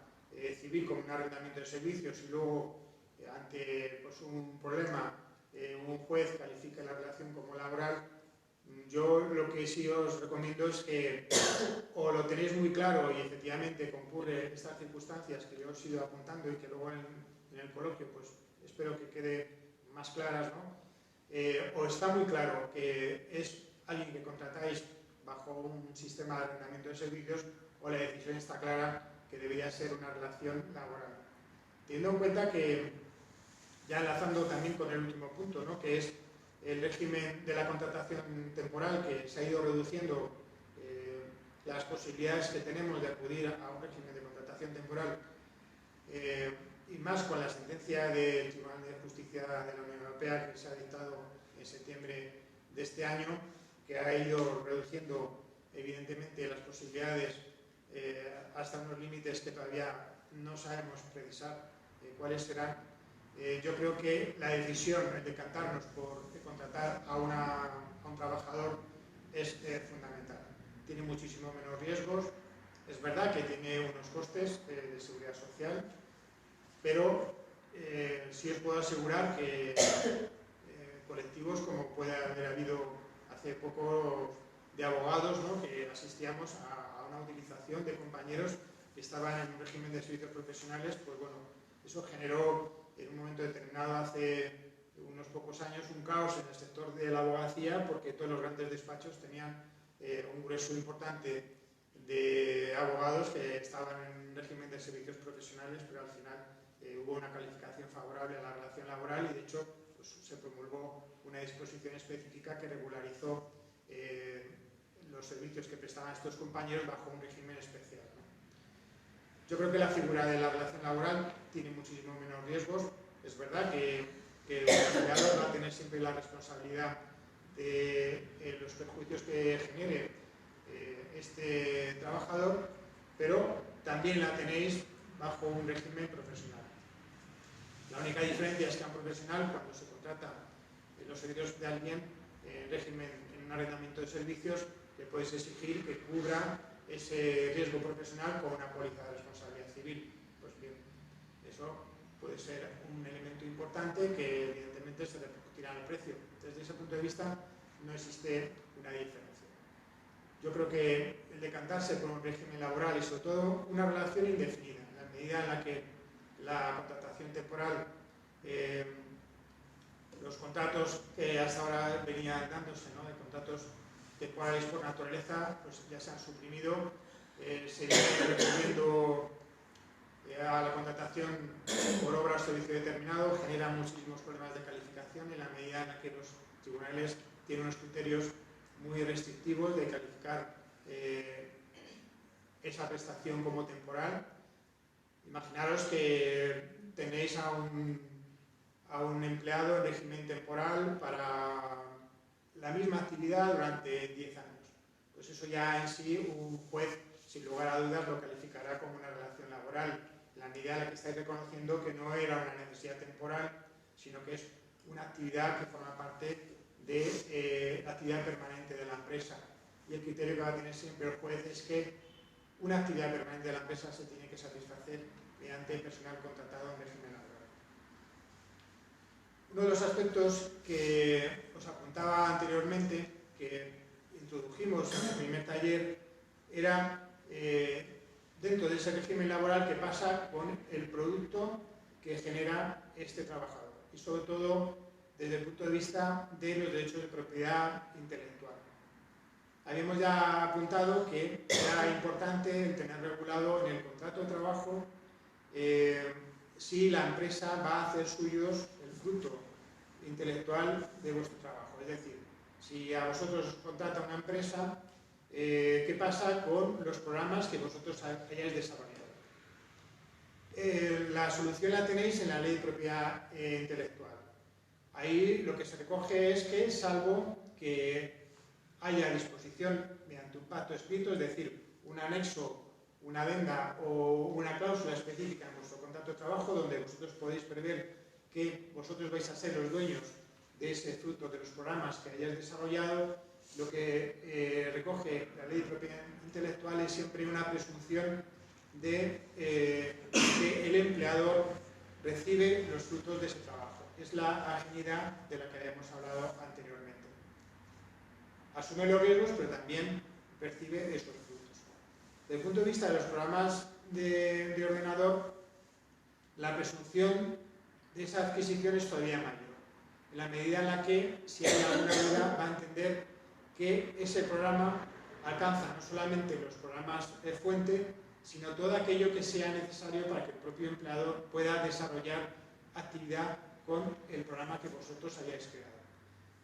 civil como un arrendamiento de servicios y luego ante pues, un problema un juez califica la relación como laboral, Yo lo que sí os recomiendo es que o lo tenéis muy claro y efectivamente concurre estas circunstancias que yo os he ido apuntando y que luego en el coloquio pues espero que quede más claras, ¿no? O está muy claro que es alguien que contratáis bajo un sistema de arrendamiento de servicios, o la decisión está clara que debería ser una relación laboral. Teniendo en cuenta que, ya enlazando también con el último punto, ¿no?, que es el régimen de la contratación temporal, que se ha ido reduciendo las posibilidades que tenemos de acudir a un régimen de contratación temporal, y más con la sentencia del Tribunal de Justicia de la Unión Europea que se ha dictado en septiembre de este año, que ha ido reduciendo evidentemente las posibilidades hasta unos límites que todavía no sabemos precisar cuáles serán. Yo creo que la decisión de decantarnos por contratar a un trabajador es fundamental. Tiene muchísimo menos riesgos, es verdad que tiene unos costes de seguridad social, pero sí os puedo asegurar que colectivos como puede haber habido hace poco de abogados, ¿no?, que asistíamos a una utilización de compañeros que estaban en un régimen de servicios profesionales, pues bueno, eso generó en un momento determinado hace unos pocos años un caos en el sector de la abogacía, porque todos los grandes despachos tenían un grueso importante de abogados que estaban en régimen de servicios profesionales, pero al final hubo una calificación favorable a la relación laboral y de hecho pues, se promulgó una disposición específica que regularizó los servicios que prestaban estos compañeros bajo un régimen especial, ¿no? Yo creo que la figura de la relación laboral tiene muchísimo menos riesgos. Es verdad que el empleador va a tener siempre la responsabilidad de los perjuicios que genere este trabajador, pero también la tenéis bajo un régimen profesional. La única diferencia es que a un profesional, cuando se contrata los servicios de alguien en régimen, en un arrendamiento de servicios, le puedes exigir que cubra ese riesgo profesional con una póliza de responsabilidad civil. Pues bien, eso puede ser un elemento importante que evidentemente se repercutirá en el precio. Desde ese punto de vista no existe una diferencia. Yo creo que el decantarse por un régimen laboral y sobre todo una relación indefinida, en la medida en la que la contratación temporal, los contratos que hasta ahora venían dándose, ¿no?, de contratos temporales por naturaleza, pues ya se han suprimido, se viene recurriendo a la contratación por obra o servicio determinado, genera muchísimos problemas de calificación en la medida en la que los tribunales tienen unos criterios muy restrictivos de calificar esa prestación como temporal. Imaginaros que tenéis a un empleado en régimen temporal para la misma actividad durante 10 años. Pues eso ya en sí un juez, sin lugar a dudas, lo calificará como una relación laboral, en la medida en la que estáis reconociendo que no era una necesidad temporal, sino que es una actividad que forma parte de la actividad permanente de la empresa. Y el criterio que va a tener siempre el juez es que una actividad permanente de la empresa se tiene que satisfacer mediante personal contratado en régimen laboral. Uno de los aspectos que os apuntaba anteriormente, que introdujimos en el primer taller, era dentro de ese régimen laboral qué pasa con el producto que genera este trabajador y sobre todo desde el punto de vista de los derechos de propiedad intelectual. Habíamos ya apuntado que era importante el tener regulado en el contrato de trabajo si la empresa va a hacer suyos el fruto intelectual de vuestro trabajo. Es decir, si a vosotros os contrata una empresa, ¿qué pasa con los programas que vosotros hayáis desarrollado? La solución la tenéis en la Ley de Propiedad Intelectual. Ahí lo que se recoge es que, salvo que haya disposición mediante un pacto escrito, es decir, un anexo, una adenda o una cláusula específica en vuestro contrato de trabajo donde vosotros podéis prever que vosotros vais a ser los dueños de ese fruto de los programas que hayáis desarrollado, lo que recoge la Ley de Propiedad Intelectual es siempre una presunción de que el empleador recibe los frutos de ese trabajo. Es la afinidad de la que habíamos hablado anteriormente. asume los riesgos, pero también percibe esos frutos. Desde el punto de vista de los programas de ordenador, la presunción de esa adquisición es todavía mayor, en la medida en la que, si hay alguna duda, va a entender que ese programa alcanza no solamente los programas de fuente, sino todo aquello que sea necesario para que el propio empleador pueda desarrollar actividad con el programa que vosotros hayáis creado.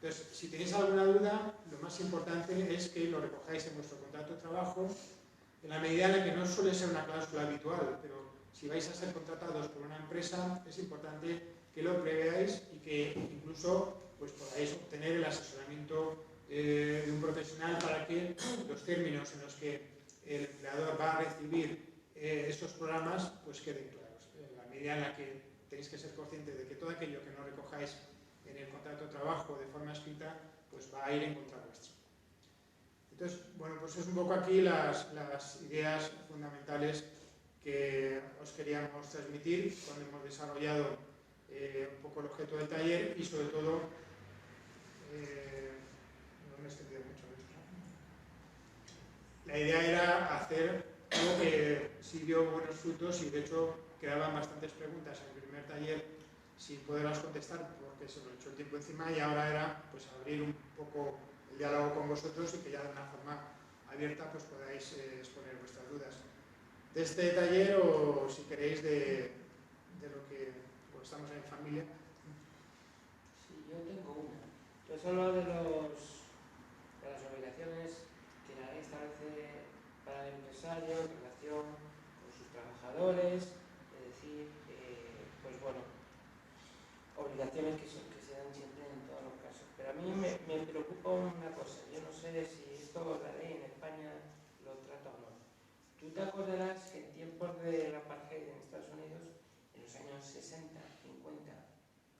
Entonces, si tenéis alguna duda, lo más importante es que lo recojáis en vuestro contrato de trabajo, en la medida en la que no suele ser una cláusula habitual, pero si vais a ser contratados por una empresa, es importante que lo preveáis y que incluso pues, podáis obtener el asesoramiento de un profesional para que los términos en los que el empleador va a recibir esos programas pues queden claros. En la medida en la que tenéis que ser conscientes de que todo aquello que no recojáis en el contrato de trabajo de forma escrita, pues va a ir en contra vuestra. Entonces, bueno, pues es un poco aquí las ideas fundamentales que os queríamos transmitir cuando hemos desarrollado un poco el objeto del taller y sobre todo, no me he extendido mucho en esto. La idea era hacer algo que sí dio buenos frutos y de hecho quedaban bastantes preguntas en el primer taller sin poderlas contestar porque se nos echó el tiempo encima y ahora era pues abrir un poco el diálogo con vosotros y que ya de una forma abierta pues podáis exponer vuestras dudas. De este taller o si queréis de lo que pues, estamos en familia. Sí, yo tengo una. Yo solo de las obligaciones que la ley establece para el empresario en relación con sus trabajadores, es decir, pues bueno, obligaciones que se dan siempre en todos los casos. Pero a mí me preocupa una cosa, yo no sé si esto la ley en España lo trata o no. Tú te acordarás que en tiempos de la apartheid en Estados Unidos, en los años 60, 50,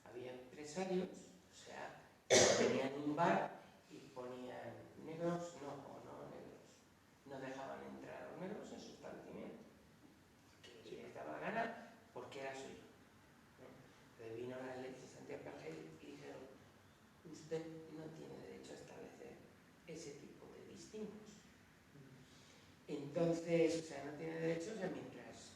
había empresarios, o sea, tenían un bar y ponían negros, no negros. No dejaban entrar a los negros en su establecimiento, porque les daba la gana, porque era suyo. Entonces vino las leyes anti-apartheid y dijeron, usted no tiene derecho a establecer ese tipo de distingos. Entonces, o sea, no tiene derecho, o sea, mientras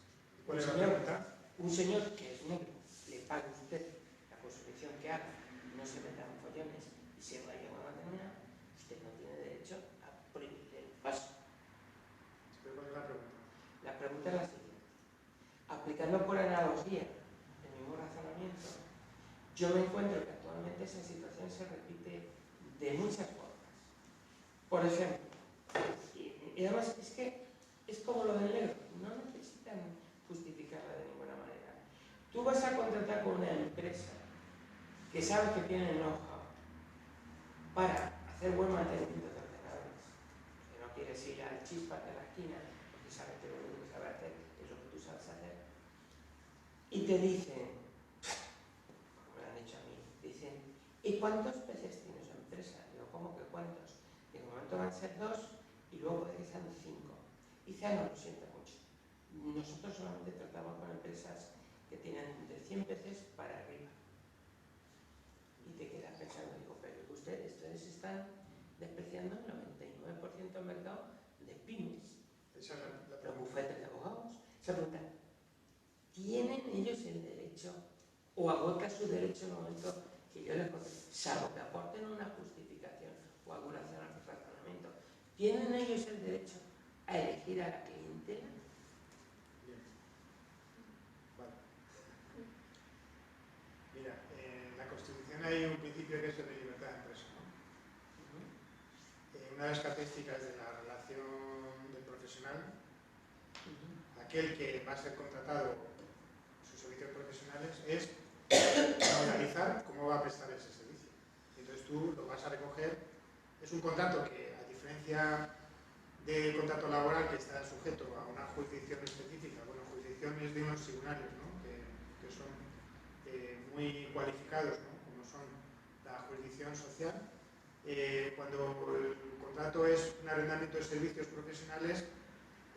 un señor que es negro le pague a usted la consumición que haga, no se meta en follones y se vaya a una determinada, usted no tiene derecho a prohibirle el paso. ¿Cuál es la pregunta? La pregunta es la siguiente. Aplicando por analogía el mismo razonamiento, yo me encuentro que actualmente esa situación se repite de muchas formas. Por ejemplo, y además es que es como lo del negro, no necesitan justificarla de ninguna manera. Tú vas a contratar con una empresa que sabe que tiene know-how para hacer buen mantenimiento de ordenadores, que no quieres ir al chispas de la esquina porque sabes que lo único que sabe hacer es lo que tú sabes hacer, y te dicen, como me lo han dicho a mí, dicen, ¿y cuántos PCs tiene su empresa? Digo, ¿cómo que cuántos? De momento van a ser 2 y luego puede que sean 5. Y dice, no, lo siento mucho. Nosotros solamente tratamos con empresas que tienen de 100 PCs para arriba. Y te quedas pensando, digo, pero ustedes están despreciando el 99% del mercado de pymes, los bufetes de abogados. Se preguntan, ¿tienen ellos el derecho o agota su derecho en el momento que yo les contesto, salvo que aporten una justificación o alguna razonamiento? ¿Tienen ellos el derecho a elegir a la clientela? Bien. Vale. Mira, en la Constitución hay un principio que es el de libertad de empresa, ¿no? Una de las características de la relación del profesional, aquel que va a ser contratado sus servicios profesionales, es analizar cómo va a prestar ese servicio. Entonces tú lo vas a recoger. Es un contrato que, a diferencia del contrato laboral que está sujeto a una jurisdicción específica, bueno, jurisdicciones de unos tribunales, ¿no? que son muy cualificados, ¿no? Como son la jurisdicción social. Cuando el contrato es un arrendamiento de servicios profesionales,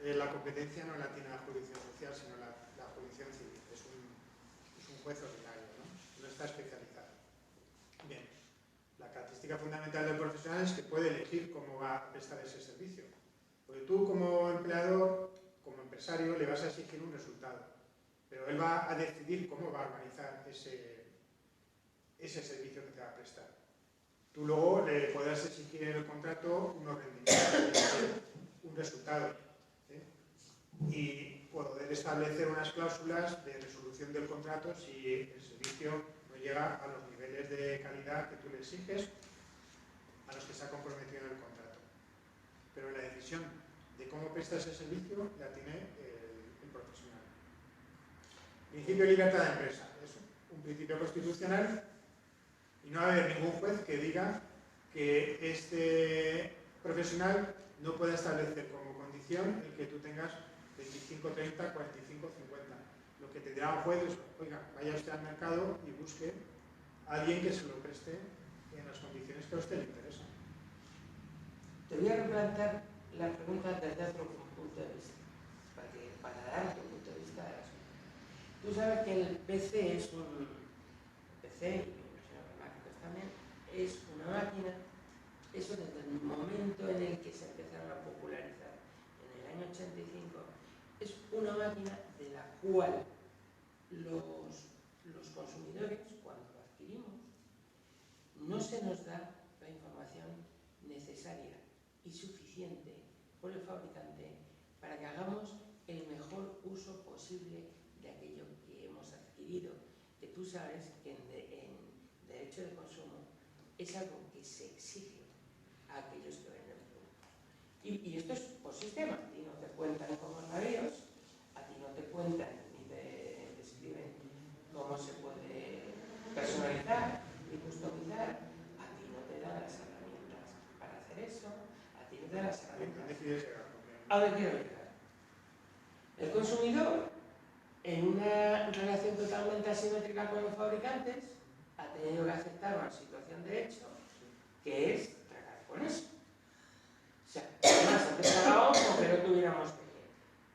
la competencia no la tiene la jurisdicción social, sino la jurisdicción civil. Es un juez ordinario, ¿no? No está especializado. Bien, la característica característica fundamental del profesional es que puede elegir cómo va a prestar ese servicio. Porque tú como empleador, como empresario, le vas a exigir un resultado, pero él va a decidir cómo va a organizar ese servicio que te va a prestar. Tú luego le podrás exigir en el contrato unos rendimientos, un resultado, y poder establecer unas cláusulas de resolución del contrato si el servicio no llega a los niveles de calidad que tú le exiges, a los que se ha comprometido en el contrato. Pero la decisión de cómo presta ese servicio la tiene el profesional. Principio de libertad de empresa. Es un principio constitucional y no va a haber ningún juez que diga que este profesional no pueda establecer como condición el que tú tengas 25, 30, 45, 50. Lo que te dirá un juez es, oiga, vaya usted al mercado y busque a alguien que se lo preste en las condiciones que a usted le interesan. Te voy a replantear la pregunta desde otro punto de vista, para dar otro punto de vista del asunto. Tú sabes que el PC es un... PC, y los mágicos también, es una máquina, eso desde el momento en el que se empezaron a popularizar, en el año 85, es una máquina de la cual los consumidores, cuando lo adquirimos, no se nos da la información necesaria y suficiente por el fabricante para que hagamos el mejor uso posible de aquello que hemos adquirido, que tú sabes que en derecho de consumo es algo que se exige a aquellos que venden productos. Y esto es por sistema. A ti no te cuentan cómo navíos, a ti no te cuentan ni te describen cómo se puede personalizar y customizar, a ti no te dan las herramientas para hacer eso, a ti no te dan las herramientas. A ver, quiero llegar. El consumidor, en una relación totalmente asimétrica con los fabricantes, ha tenido que aceptar una situación de hecho que es tragar con eso. O sea, además antes tragábamos con que no tuviéramos cliente.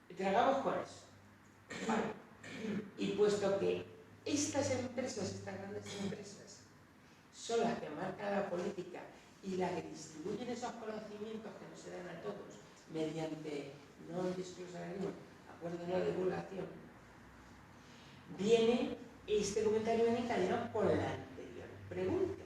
Y tragamos con eso. Vale. Y puesto que estas empresas, estas grandes empresas, son las que marcan la política y las que distribuyen esos conocimientos que no se dan a todos mediante non-disclosure agreement, acuerdo de no divulgación, este comentario viene encadenado por la anterior pregunta.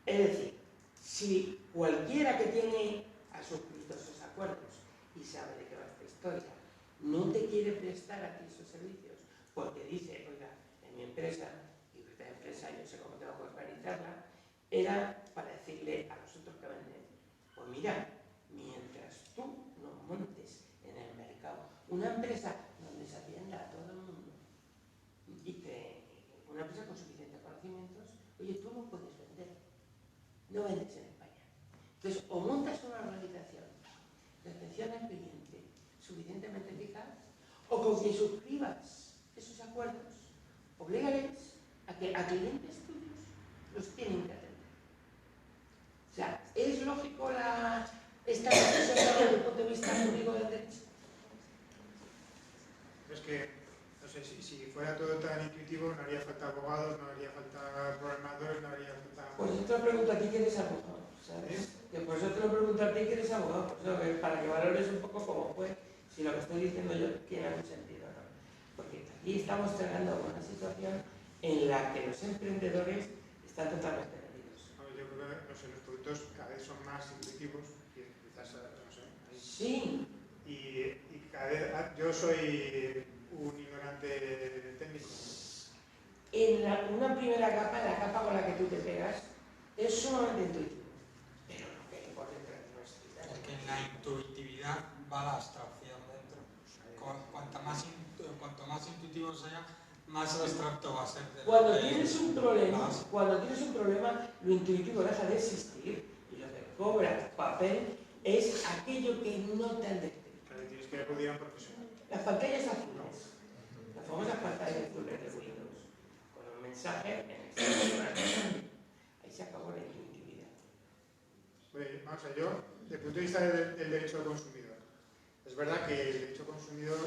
Es decir, si cualquiera que tiene a suscrito esos acuerdos y sabe de qué va esta historia, no te quiere prestar a ti esos servicios porque dice, oiga, en mi empresa, y esta empresa yo sé cómo tengo que organizarla, era para decirle a los otros que venden, pues mira, mientras tú no montes en el mercado una empresa donde se atienda a todo el mundo y que una empresa con suficientes conocimientos, oye, tú no puedes vender, no vendes en España. Entonces, o montas una organización de atención al cliente suficientemente eficaz, o con que suscribas esos acuerdos, oblígales a que a clientes tuyos los tienen que atender. O sea, ¿es lógico esta decisión desde el punto de vista jurídico del derecho? Es que, no sé, si fuera todo tan intuitivo, no haría falta abogados, no haría falta programadores, no haría falta... Pues yo te lo pregunto a ti que eres abogado, ¿sabes? Que por eso te lo pregunto a ti que eres abogado, para que valores un poco cómo fue, si lo que estoy diciendo yo tiene algún sentido o no. Porque aquí estamos tratando con una situación en la que los emprendedores están totalmente perdidos. Yo creo que, no sé, los productos cada vez son más intuitivos, quizás, no sé. Sí. Y cada vez, yo soy un ignorante técnico. En una primera capa, la capa con la que tú te pegas, es sumamente intuitivo. Pero lo que hay por detrás no es nada. Porque en la intuitividad va la abstracción dentro. Cuanto más intuitivo sea, más abstracto va a ser. Cuando tienes un problema, lo intuitivo deja de existir y lo que cobra papel es aquello que no te han descrito. Claro, tienes que acudir a un profesional. Las pantallas azules, las famosas pantallas azules de Windows, con un mensaje en el centro, ahí se acabó la intuitividad. Bueno, vamos a ver, yo, desde el punto de vista del derecho al consumidor, es verdad que el derecho al consumidor,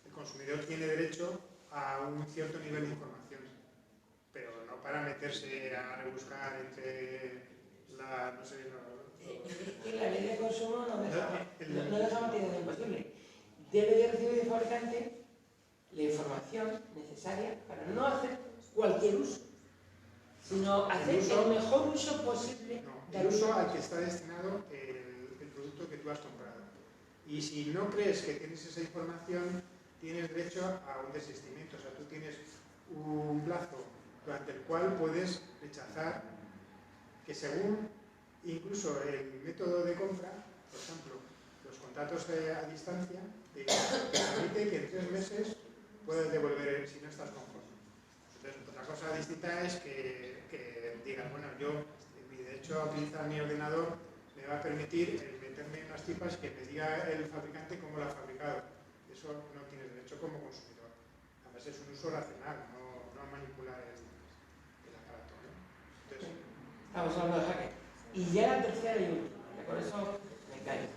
el consumidor tiene derecho a un cierto nivel de información, pero no para meterse a rebuscar entre la, no sé, Es que la ley de consumo no deja material imposible. Debe de recibir del fabricante la información necesaria para no hacer cualquier uso, sino hacer el mejor uso posible. No, el uso al que está destinado el producto que tú has comprado. Y si no crees que tienes esa información, tienes derecho a un desistimiento. O sea, tú tienes un plazo durante el cual puedes rechazar que, según incluso el método de compra, por ejemplo, los contratos a distancia, te permite que en 3 meses puedas devolver si no estás conforme. Entonces, otra cosa distinta es que digas, bueno, yo, de hecho, utilizar mi ordenador me va a permitir meterme en unas tipas que me diga el fabricante cómo lo ha fabricado. Eso no tienes derecho como consumidor. Además, es un uso racional, no manipular el aparato, ¿no? Entonces, estamos hablando de hacker. Y ya la tercera y última, con eso me callo.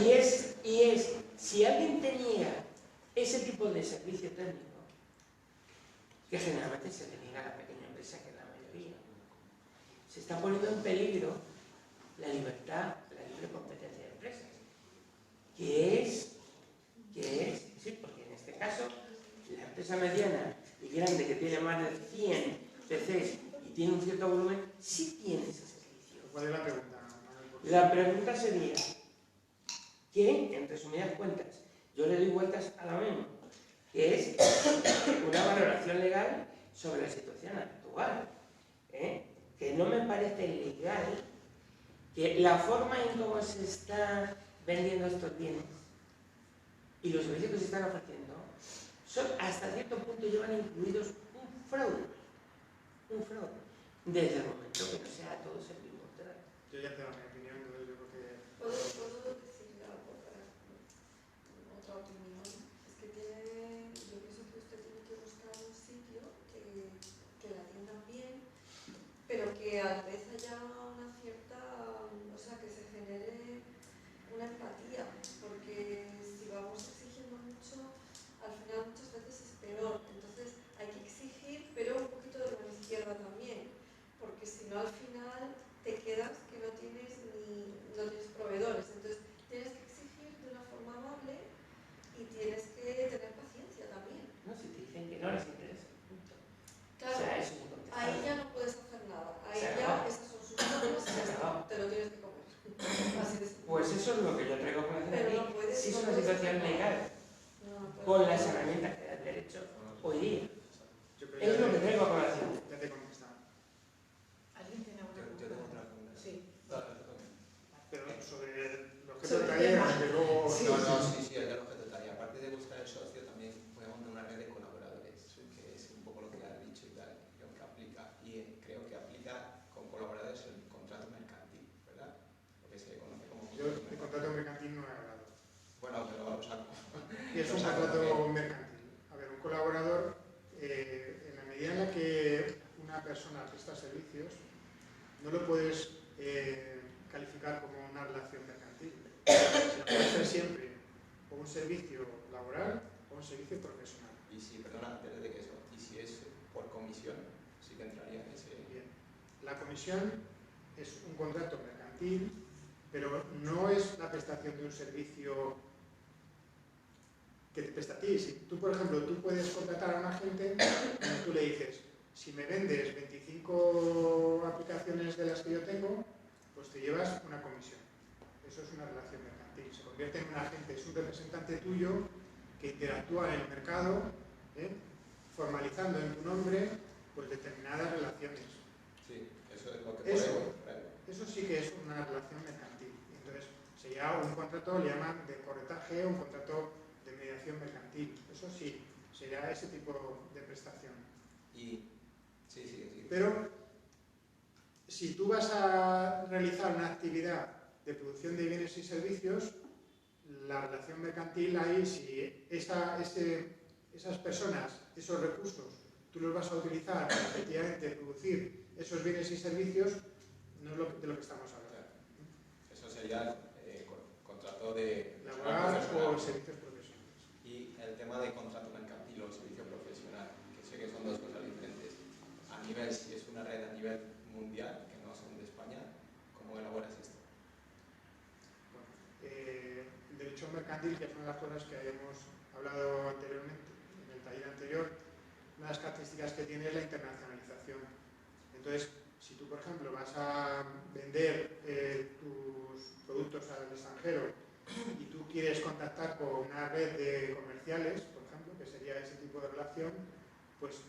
Y es, si alguien tenía ese tipo de servicio técnico, que generalmente se deniega a la pequeña empresa, que es la mayoría, se está poniendo en peligro la libertad, la libre competencia de empresas, que es, sí, porque en este caso, la empresa mediana y grande que tiene más de 100 PCs y tiene un cierto volumen, sí tiene ese servicio. ¿cuál es la pregunta? La pregunta sería, que, en resumidas cuentas, yo le doy vueltas a la misma, que es una valoración legal sobre la situación actual, que no me parece legal que la forma en cómo se está vendiendo estos bienes y los servicios que se están ofreciendo son, hasta cierto punto, llevan incluidos un fraude, desde el momento que no sea todo servicio mortal. Yo ya tengo mi opinión, entonces yo creo que... ¿Puedo decirle algo para otra opinión? Es que yo pienso que usted tiene que buscar un sitio que la atiendan bien, pero que a la vez haya una cierta, o sea, que se genere una empatía, porque si vamos exigiendo mucho, al final muchas veces es peor. Entonces hay que exigir, pero un poquito de mano izquierda también, porque si no al final te quedas que no tienes proveedores. Entonces tienes que exigir de una forma amable y tienes que tener paciencia también. No, si te dicen que no les interesa. Claro, o sea, eso es incontestable. ahí ya no puedes hacer nada. Ahí Se ya acabó. esas son sus normas y ya está. Te lo tienes que comer. Así de simple. Pues eso es lo que yo traigo a colación Pero aquí. no puedes, Si es no una puedes situación hacer nada. legal, No, con las herramientas que da el derecho hoy día. Yo creo Es lo que traigo a colación. Ya te he contestado. ¿Alguien tiene alguna Yo tengo otra pregunta. Sí. Pero sobre el objeto Sobre de el taller, tema. desde luego... Sí. Sí, el del objeto de tarea. Aparte de buscar el socio, también voy a montar una red de colaboradores, que es un poco lo que has dicho y tal. Creo que aplica, y creo que aplica con colaboradores el contrato mercantil, ¿verdad? Lo que se conoce como Yo de contrato mercantil no he hablado. Bueno, pero vamos a... Y es un contrato mercantil. A ver, un colaborador, en la medida en la que una persona presta servicios, no lo puedes calificar como una relación mercantil. Sino puede ser siempre o un servicio laboral o un servicio profesional. Y si, perdona, antes de que eso, y si es por comisión, sí que entraría en ese... Bien. La comisión es un contrato mercantil, pero no es la prestación de un servicio que te presta a ti. Si tú, por ejemplo, tú puedes contratar a un agente y tú le dices, si me vendes 25 aplicaciones de las que yo tengo, pues te llevas una comisión. Eso es una relación mercantil. Se convierte en un agente, es un representante tuyo que interactúa en el mercado, formalizando en tu nombre pues determinadas relaciones. Sí, eso es lo que Eso sí que es una relación mercantil. Entonces, sería un contrato, le llaman de corretaje, un contrato de mediación mercantil. Eso sí, sería ese tipo de prestación. Y... Sí. Pero, si tú vas a realizar una actividad de producción de bienes y servicios, la relación mercantil ahí, si esas personas, esos recursos, tú los vas a utilizar para efectivamente producir esos bienes y servicios, no es de lo que estamos hablando. Eso sería contrato de... Laboral o servicios profesionales. Y el tema de contrato mercantil o servicio profesional, que sé que son dos cosas diferentes. A nivel una de las cosas que hemos hablado anteriormente, en el taller anterior, una de las características que tiene es la internacionalización. Entonces, si tú, por ejemplo, vas a vender tus productos al extranjero y tú quieres contactar con una red de comerciales, por ejemplo, que sería ese tipo de relación, pues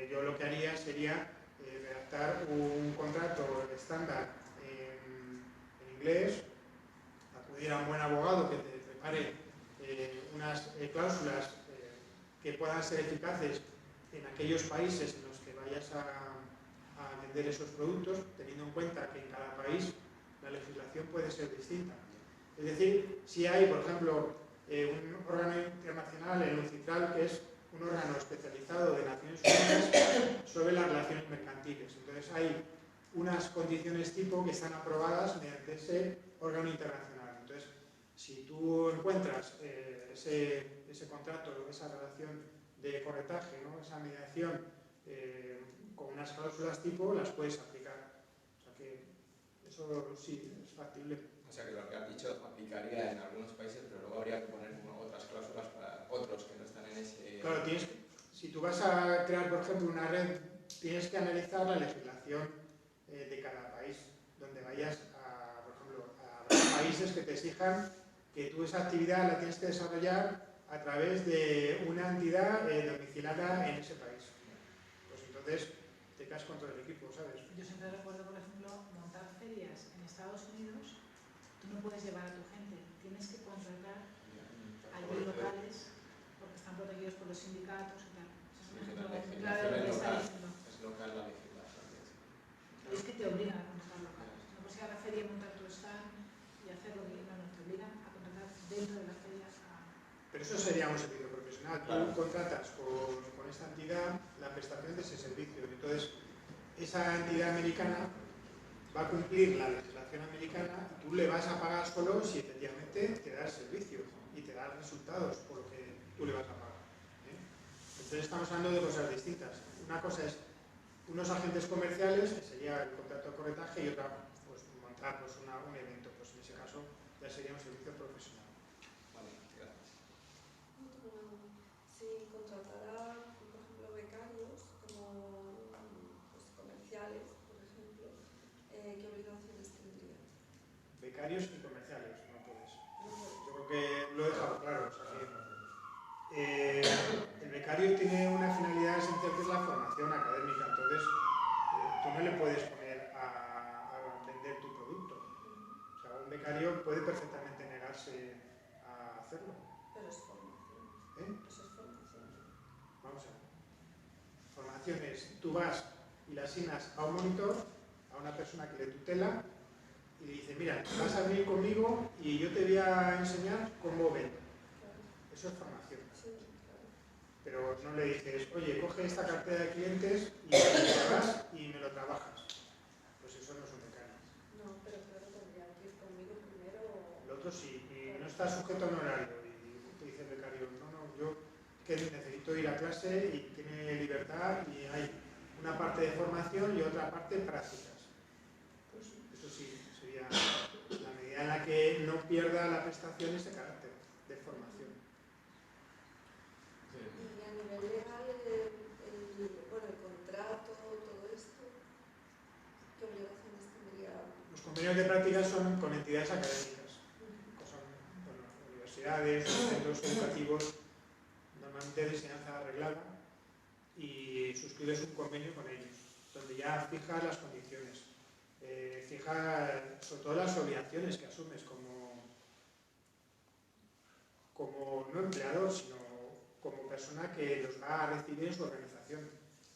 yo lo que haría sería redactar un contrato estándar en inglés, acudir a un buen abogado que te prepare unas cláusulas que puedan ser eficaces en aquellos países en los que vayas a vender esos productos, teniendo en cuenta que en cada país la legislación puede ser distinta. Es decir, si hay, por ejemplo, un órgano internacional, el UNCITRAL, que es un órgano especializado de Naciones Unidas sobre las relaciones mercantiles. Entonces hay unas condiciones tipo que están aprobadas mediante ese órgano internacional. Entonces, si tú encuentras ese contrato, esa relación de corretaje, ¿no? Esa mediación con unas cláusulas tipo, las puedes aplicar. O sea que eso sí es factible. O sea que lo que has dicho aplicaría en algunos países, pero luego habría que poner otras cláusulas para otros que no están en ese... Claro, si tú vas a crear, por ejemplo, una red, tienes que analizar la legislación de cada país, donde vayas a, por ejemplo, a países que te exijan que tú esa actividad la tienes que desarrollar a través de una entidad domiciliada en ese país. Pues entonces te caes con todo el equipo, ¿sabes? Yo siempre recuerdo, por ejemplo, montar ferias en Estados Unidos. Tú no puedes llevar a tu gente, tienes que contratar allí locales porque están protegidos por los sindicatos y tal. Sí, Eso la es un ejemplo claro de lo que está diciendo. es local la legislación. Y es que te obligan a contratar locales. No puedes ir a la feria y montar tu stand y hacerlo bien, no, te obligan a contratar dentro de la feria. Pero eso sería un servicio profesional. Claro. Tú contratas con esta entidad la prestación de ese servicio. Entonces, esa entidad americana va a cumplir la legislación americana y tú le vas a pagar solo si efectivamente te da el servicio y te da resultados por lo que tú le vas a pagar. Entonces estamos hablando de cosas distintas. Una cosa es unos agentes comerciales, que sería el contrato de corretaje, y otra, pues montar pues, un evento. Pues en ese caso ya sería un servicio profesional. Vale, gracias. Si contratara, por ejemplo, becarios como pues, comerciales, por ejemplo, ¿qué obligaciones tendría? Becarios y comerciales, no puedes. Yo creo que lo he dejado claro. O sea que, el becario tiene una finalidad esencial que es la formación académica. Entonces, tú no le puedes poner a vender tu producto. O sea, un becario puede perfectamente negarse a hacerlo. Pero es formación. Eso es formación. Vamos a ver. Formación es, tú vas y le asignas a un monitor, a una persona que le tutela, y le dice, mira, vas a venir conmigo y yo te voy a enseñar cómo vender. Claro. Eso es formación. Sí, claro. Pero no le dices, oye, coge esta cartera de clientes y te vas y me lo trabajas. Pues eso no es un becario. No, pero claro, tendría que ir conmigo primero. El otro sí, y no está sujeto a un horario. Y te dice el becario, no, yo que necesito ir a clase y tiene libertad y hay una parte de formación y otra parte de prácticas. Pues eso sí, sería la medida en la que no pierda la prestación ese carácter de formación. Y a nivel legal, el contrato, todo esto, ¿qué obligaciones tendría? Los convenios de prácticas son con entidades académicas, que son universidades, centros educativos, normalmente de enseñanza arreglada, y suscribes un convenio con ellos, donde ya fijas las condiciones, fijas sobre todo las obligaciones que asumes como no empleador, sino como persona que los va a recibir en su organización.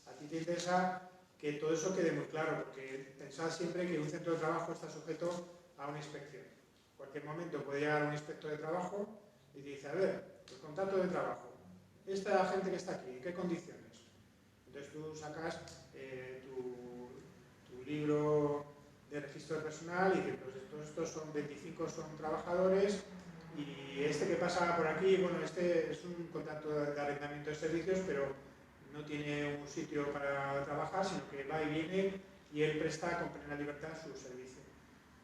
A ti te interesa que todo eso quede muy claro, porque pensad siempre que un centro de trabajo está sujeto a una inspección. En cualquier momento puede llegar un inspector de trabajo y te dice, a ver, el contrato de trabajo, esta gente que está aquí, ¿en qué condiciones? Entonces tú sacas tu libro de registro personal y dices, pues todos estos son 25 son trabajadores y este que pasa por aquí, bueno, este es un contrato de arrendamiento de servicios, pero no tiene un sitio para trabajar, sino que va y viene y él presta con plena libertad su servicio.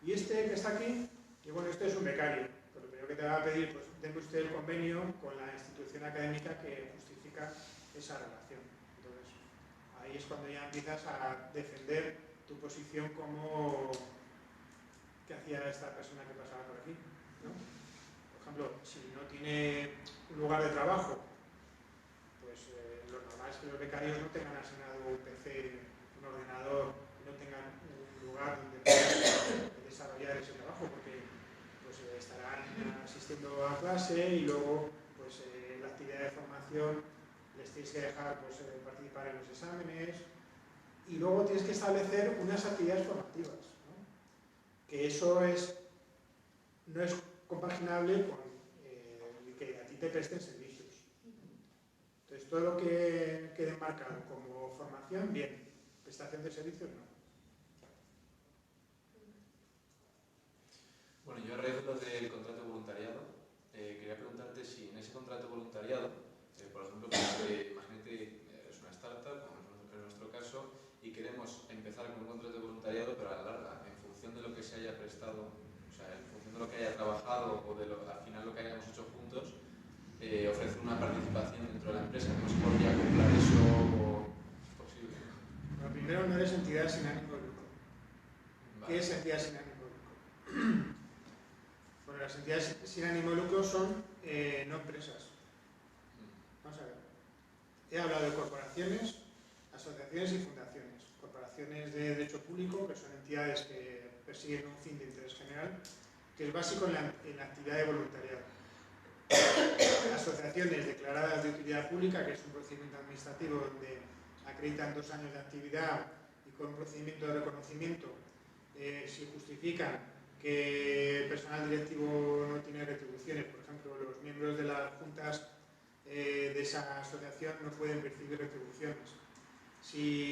Y este que está aquí, y bueno, este es un becario, pero primero que te va a pedir, pues deme usted el convenio con la institución académica que justifica esa relación. Entonces, ahí es cuando ya empiezas a defender tu posición como que hacía esta persona que pasaba por aquí, ¿no? Por ejemplo, si no tiene un lugar de trabajo, pues lo normal es que los becarios no tengan asignado un PC, un ordenador, no tengan un lugar donde puedan desarrollar ese trabajo, porque pues, estarán asistiendo a clase y luego pues, la actividad de formación les tienes que dejar pues, participar en los exámenes y luego tienes que establecer unas actividades formativas, ¿no? Que eso no es compaginable con que a ti te presten servicios. Entonces, todo lo que quede marcado como formación, bien. Prestación de servicios, no. Bueno, yo a raíz de lo del contrato de voluntariado, quería preguntarte si en ese contrato de voluntariado, por ejemplo, pues, imagínate, es una startup, como en nuestro caso, y queremos empezar con un contrato de voluntariado, pero a la larga, en función de lo que se haya prestado, o sea, en función de lo que haya trabajado o de al final lo que hayamos hecho juntos, ofrecer una participación dentro de la empresa. ¿No se podría acoplar eso o es posible? Bueno, primero, no eres entidad sin ánimo de lucro. Vale. ¿Qué es entidad sin ánimo de lucro? Bueno, las entidades sin ánimo de lucro son no empresas. Vamos a ver. He hablado de corporaciones, asociaciones y fundaciones. Corporaciones de derecho público, que son entidades que persiguen un fin de interés general, que es básico en la actividad de voluntariado. Asociaciones declaradas de utilidad pública, que es un procedimiento administrativo donde acreditan 2 años de actividad y con un procedimiento de reconocimiento si justifican que el personal directivo no tiene retribuciones. Por ejemplo, los miembros de las juntas de esa asociación no pueden percibir retribuciones. Si